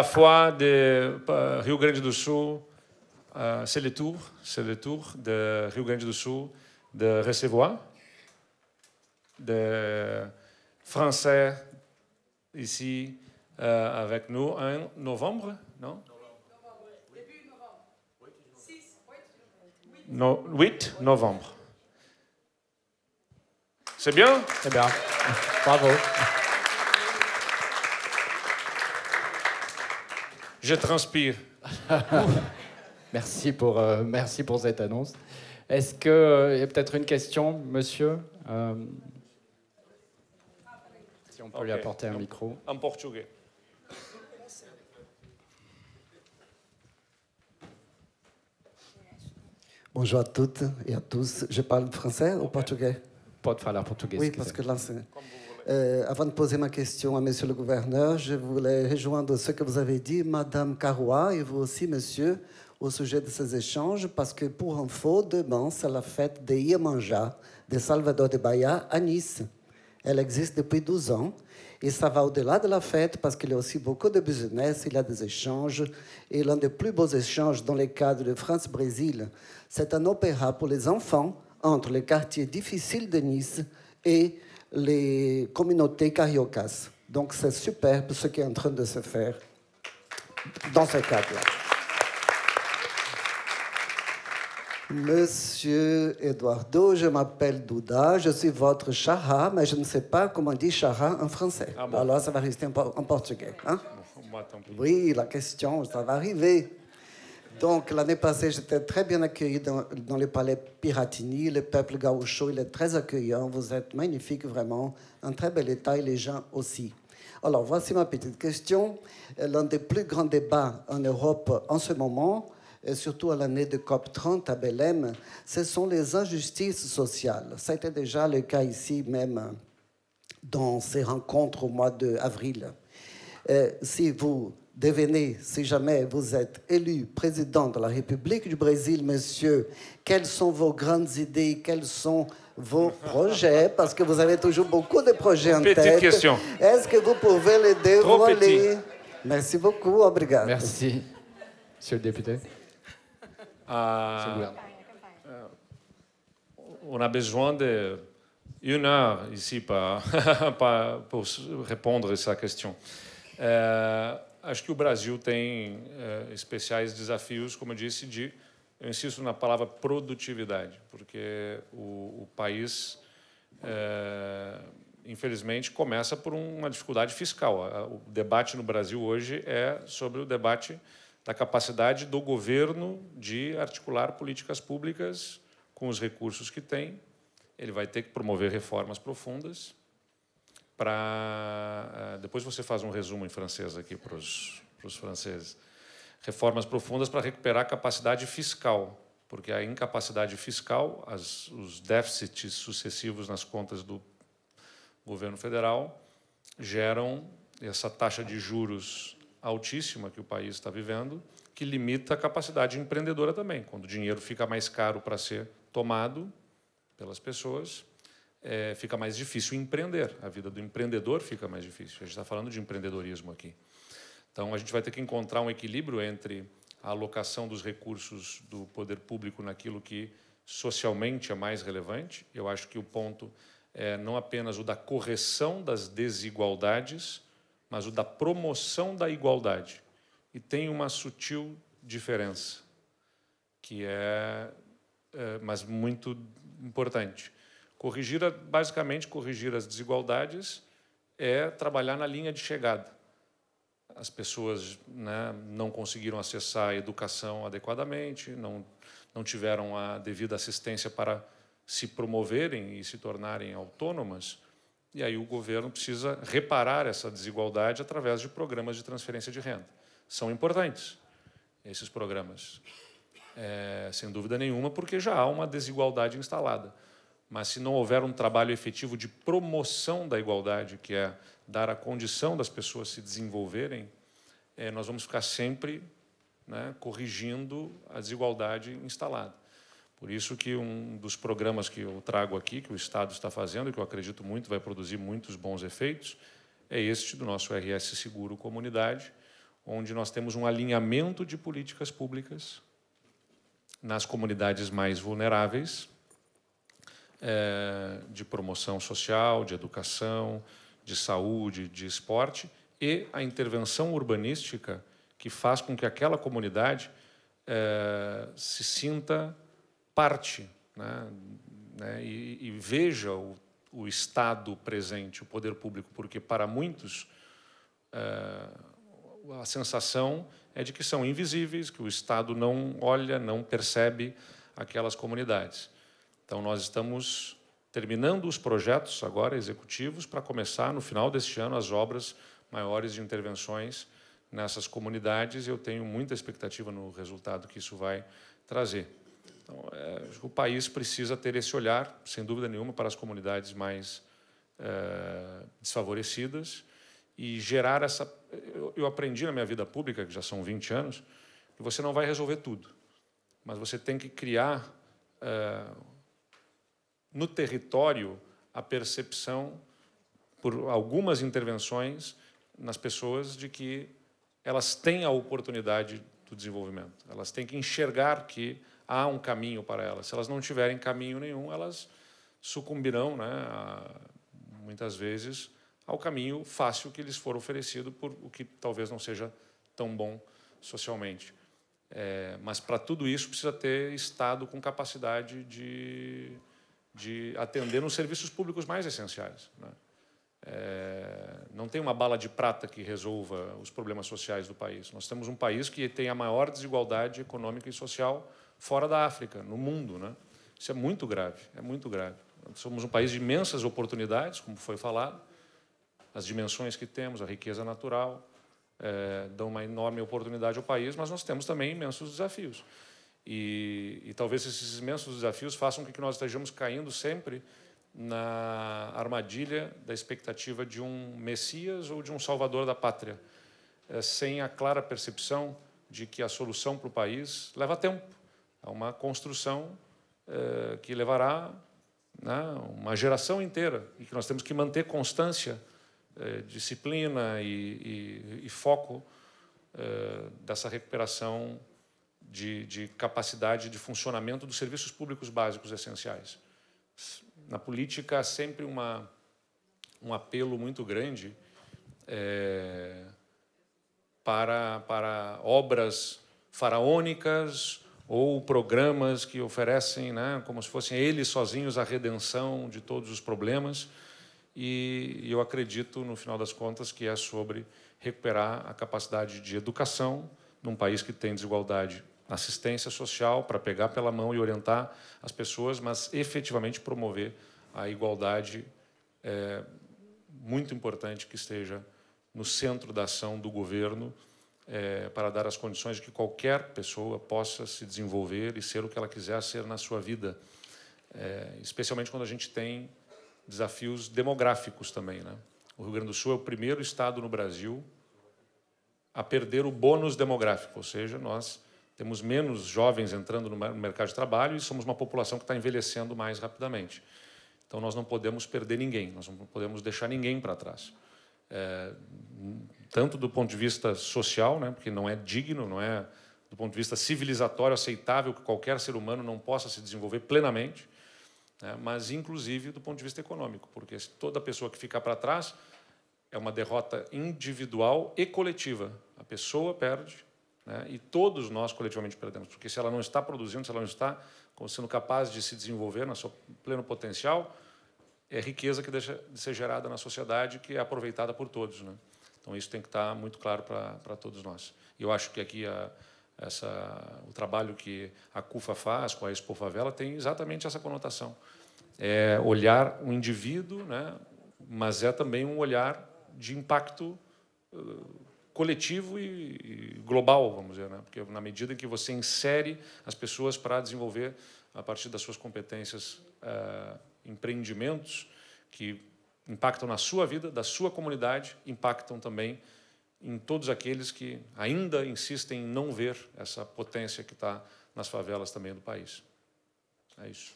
foi de Rio Grande do Sul, c'est le tour de Rio Grande do Sul de recevoir des Français ici avec nous en novembre, non? Début novembre. 8 novembre. C'est bien? C'est bien. Bravo. Je transpire. Merci pour cette annonce. Est-ce qu'il y a peut-être une question, monsieur? Si on peut lui apporter un micro. En portugais. Bonjour à toutes et à tous. Je parle français ou portugais? Pode falar português. Oui, se parce quiser. que là, c'est... Avant de poser ma question à Monsieur le gouverneur, je voulais rejoindre ce que vous avez dit, Madame Carrois, et vous aussi, Monsieur, au sujet de ces échanges, parce que pour info, demain, c'est la fête de Iemanjá, de Salvador de Bahia, à Nice. Elle existe depuis 12 ans, et ça va au-delà de la fête, parce qu'il y a aussi beaucoup de business, il y a des échanges, et l'un des plus beaux échanges dans le cadre de France-Brésil, c'est un opéra pour les enfants entre les quartiers difficiles de Nice et les communautés cariocas. Donc, c'est superbe ce qui est en train de se faire dans ce cadre-là. Monsieur Eduardo, je m'appelle Duda, je suis votre Chara, mais je ne sais pas comment on dit Chara en français. Ah bon. Alors, ça va rester en portugais. Hein? Moi, tant pis. Oui, la question, ça va arriver. Donc, l'année passée, j'étais très bien accueilli dans le palais Piratini. Le peuple gaucho, il est très accueillant. Vous êtes magnifique, vraiment. Un très bel état et les gens aussi. Alors, voici ma petite question. L'un des plus grands débats en Europe en ce moment, et surtout à l'année de COP30 à Belém, ce sont les injustices sociales. Ça a été déjà le cas ici même dans ces rencontres au mois d'avril. Si vous devenez, si jamais vous êtes élu président de la République du Brésil, monsieur, quelles sont vos grandes idées, quels sont vos projets, parce que vous avez toujours beaucoup de projets en tête. Petite question. Est-ce que vous pouvez les dévoiler? Merci beaucoup, obrigado. Merci, monsieur le député. On a besoin de 1 heure ici pour répondre a essa questão. Acho que o Brasil tem especiais desafios, como eu disse, eu insisto na palavra produtividade, porque o país, infelizmente, começa por uma dificuldade fiscal. O debate no Brasil hoje é sobre o debate da capacidade do governo de articular políticas públicas com os recursos que tem. Ele vai ter que promover reformas profundas para... Depois você faz um resumo em francês aqui para os franceses. Reformas profundas para recuperar a capacidade fiscal, porque a incapacidade fiscal, os déficits sucessivos nas contas do governo federal geram essa taxa de juros altíssima que o país está vivendo, que limita a capacidade empreendedora também. Quando o dinheiro fica mais caro para ser tomado pelas pessoas, fica mais difícil empreender. A vida do empreendedor fica mais difícil. A gente está falando de empreendedorismo aqui. Então, a gente vai ter que encontrar um equilíbrio entre a alocação dos recursos do poder público naquilo que socialmente é mais relevante. Eu acho que o ponto é não apenas o da correção das desigualdades, mas o da promoção da igualdade. E tem uma sutil diferença, que mas muito importante. Basicamente, corrigir as desigualdades é trabalhar na linha de chegada. As pessoas, né, não conseguiram acessar a educação adequadamente, não tiveram a devida assistência para se promoverem e se tornarem autônomas, e aí o governo precisa reparar essa desigualdade através de programas de transferência de renda. São importantes esses programas, sem dúvida nenhuma, porque já há uma desigualdade instalada. Mas se não houver um trabalho efetivo de promoção da igualdade, que é dar a condição das pessoas se desenvolverem, nós vamos ficar sempre, né, corrigindo a desigualdade instalada. Por isso que um dos programas que eu trago aqui, que o Estado está fazendo, e que eu acredito muito vai produzir muitos bons efeitos, é este do nosso RS Seguro Comunidade, onde nós temos um alinhamento de políticas públicas nas comunidades mais vulneráveis, de promoção social, de educação, de saúde, de esporte, e a intervenção urbanística que faz com que aquela comunidade se sinta parte, né, e veja o Estado presente, o poder público, porque para muitos a sensação é de que são invisíveis, que o Estado não olha, não percebe aquelas comunidades. Então, nós estamos terminando os projetos agora executivos para começar, no final deste ano, as obras maiores de intervenções nessas comunidades, e eu tenho muita expectativa no resultado que isso vai trazer. Então, o país precisa ter esse olhar, sem dúvida nenhuma, para as comunidades mais desfavorecidas e gerar essa... Eu aprendi na minha vida pública, que já são 20 anos, que você não vai resolver tudo, mas você tem que criar no território a percepção, por algumas intervenções nas pessoas, de que elas têm a oportunidade do desenvolvimento. Elas têm que enxergar que há um caminho para elas. Se elas não tiverem caminho nenhum, elas sucumbirão, né, muitas vezes, ao caminho fácil que lhes for oferecido, por o que talvez não seja tão bom socialmente. Mas, para tudo isso, precisa ter Estado com capacidade de atender nos serviços públicos mais essenciais, né? Não tem uma bala de prata que resolva os problemas sociais do país. Nós temos um país que tem a maior desigualdade econômica e social fora da África, no mundo, né? Isso é muito grave, é muito grave. Somos um país de imensas oportunidades, como foi falado, as dimensões que temos, a riqueza natural, dão uma enorme oportunidade ao país, mas nós temos também imensos desafios. E talvez esses imensos desafios façam com que nós estejamos caindo sempre na armadilha da expectativa de um Messias ou de um salvador da pátria, sem a clara percepção de que a solução para o país leva tempo. É uma construção que levará, né, uma geração inteira, e que nós temos que manter constância, disciplina e foco dessa recuperação de capacidade de funcionamento dos serviços públicos básicos essenciais. Na política, há sempre um apelo muito grande para obras faraônicas ou programas que oferecem, né, como se fossem eles sozinhos a redenção de todos os problemas. E eu acredito, no final das contas, que é sobre recuperar a capacidade de educação num país que tem desigualdade, assistência social para pegar pela mão e orientar as pessoas, mas efetivamente promover a igualdade, muito importante que esteja no centro da ação do governo, para dar as condições de que qualquer pessoa possa se desenvolver e ser o que ela quiser ser na sua vida, especialmente quando a gente tem desafios demográficos também, né? O Rio Grande do Sul é o primeiro estado no Brasil a perder o bônus demográfico, ou seja, nós temos menos jovens entrando no mercado de trabalho e somos uma população que está envelhecendo mais rapidamente. Então, nós não podemos perder ninguém, nós não podemos deixar ninguém para trás. Tanto do ponto de vista social, né, porque não é digno, não é do ponto de vista civilizatório aceitável que qualquer ser humano não possa se desenvolver plenamente, né, mas, inclusive, do ponto de vista econômico, porque toda pessoa que ficar para trás é uma derrota individual e coletiva. A pessoa perde, né, e todos nós coletivamente perdemos, porque se ela não está produzindo, se ela não está sendo capaz de se desenvolver no seu pleno potencial, é riqueza que deixa de ser gerada na sociedade, que é aproveitada por todos, né? Então, isso tem que estar muito claro para todos nós. E eu acho que aqui o trabalho que a CUFA faz com a Expo Favela tem exatamente essa conotação. É olhar o indivíduo, né, mas é também um olhar de impacto coletivo e global, vamos dizer, né? Porque na medida em que você insere as pessoas para desenvolver, a partir das suas competências, empreendimentos que impactam na sua vida, da sua comunidade, impactam também em todos aqueles que ainda insistem em não ver essa potência que está nas favelas também do país. É isso.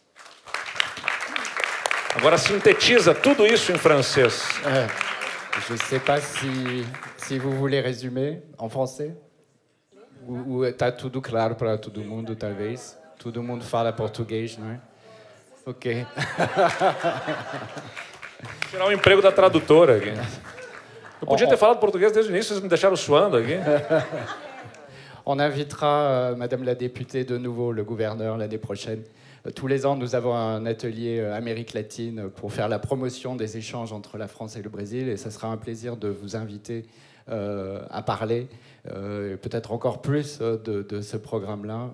Agora sintetiza tudo isso em francês. Je ne sais pas si vous voulez résumer en français. Ou está tudo claro para todo mundo, talvez. Todo mundo fala português, não é? Ok. Tirar o emprego da tradutora aqui. Eu podia ter falado português desde o início, vocês me deixaram suando aqui. On invitera Madame la députée de nouveau, le gouverneur, l'année prochaine. Tous les ans, nous avons un atelier Amérique latine pour faire la promotion des échanges entre la France et le Brésil. Et ça sera un plaisir de vous inviter à parler, peut-être encore plus de ce programme-là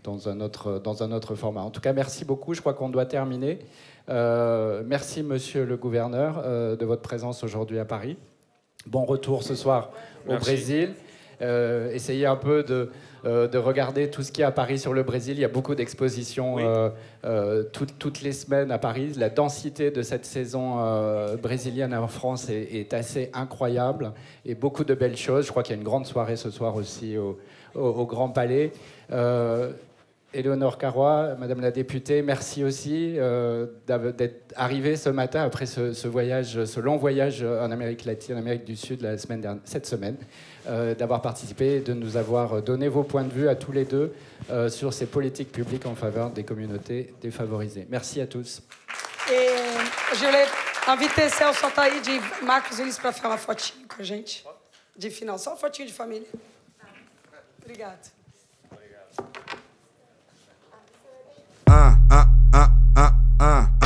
dans un autre format. En tout cas, merci beaucoup. Je crois qu'on doit terminer. Merci, Monsieur le gouverneur, de votre présence aujourd'hui à Paris. Bon retour ce soir au Brésil. Essayez un peu de regarder tout ce qu'il y a à Paris sur le Brésil. Il y a beaucoup d'expositions toutes les semaines à Paris. La densité de cette saison brésilienne en France est assez incroyable et beaucoup de belles choses. Je crois qu'il y a une grande soirée ce soir aussi au Grand Palais. Éléonore Carrois, Madame la députée, merci aussi d'être arrivée ce matin après ce long voyage en Amérique latine, en Amérique du Sud cette semaine, d'avoir participé, de nous avoir donné vos points de vue à tous les deux sur ces politiques publiques en faveur des communautés défavorisées. Merci à tous. E je voulais inviter Celso Altair de Marcos Unis para faire uma fotinho com a gente. De final, só uma fotinho de família. Obrigada. Ah, ah, ah, ah, ah.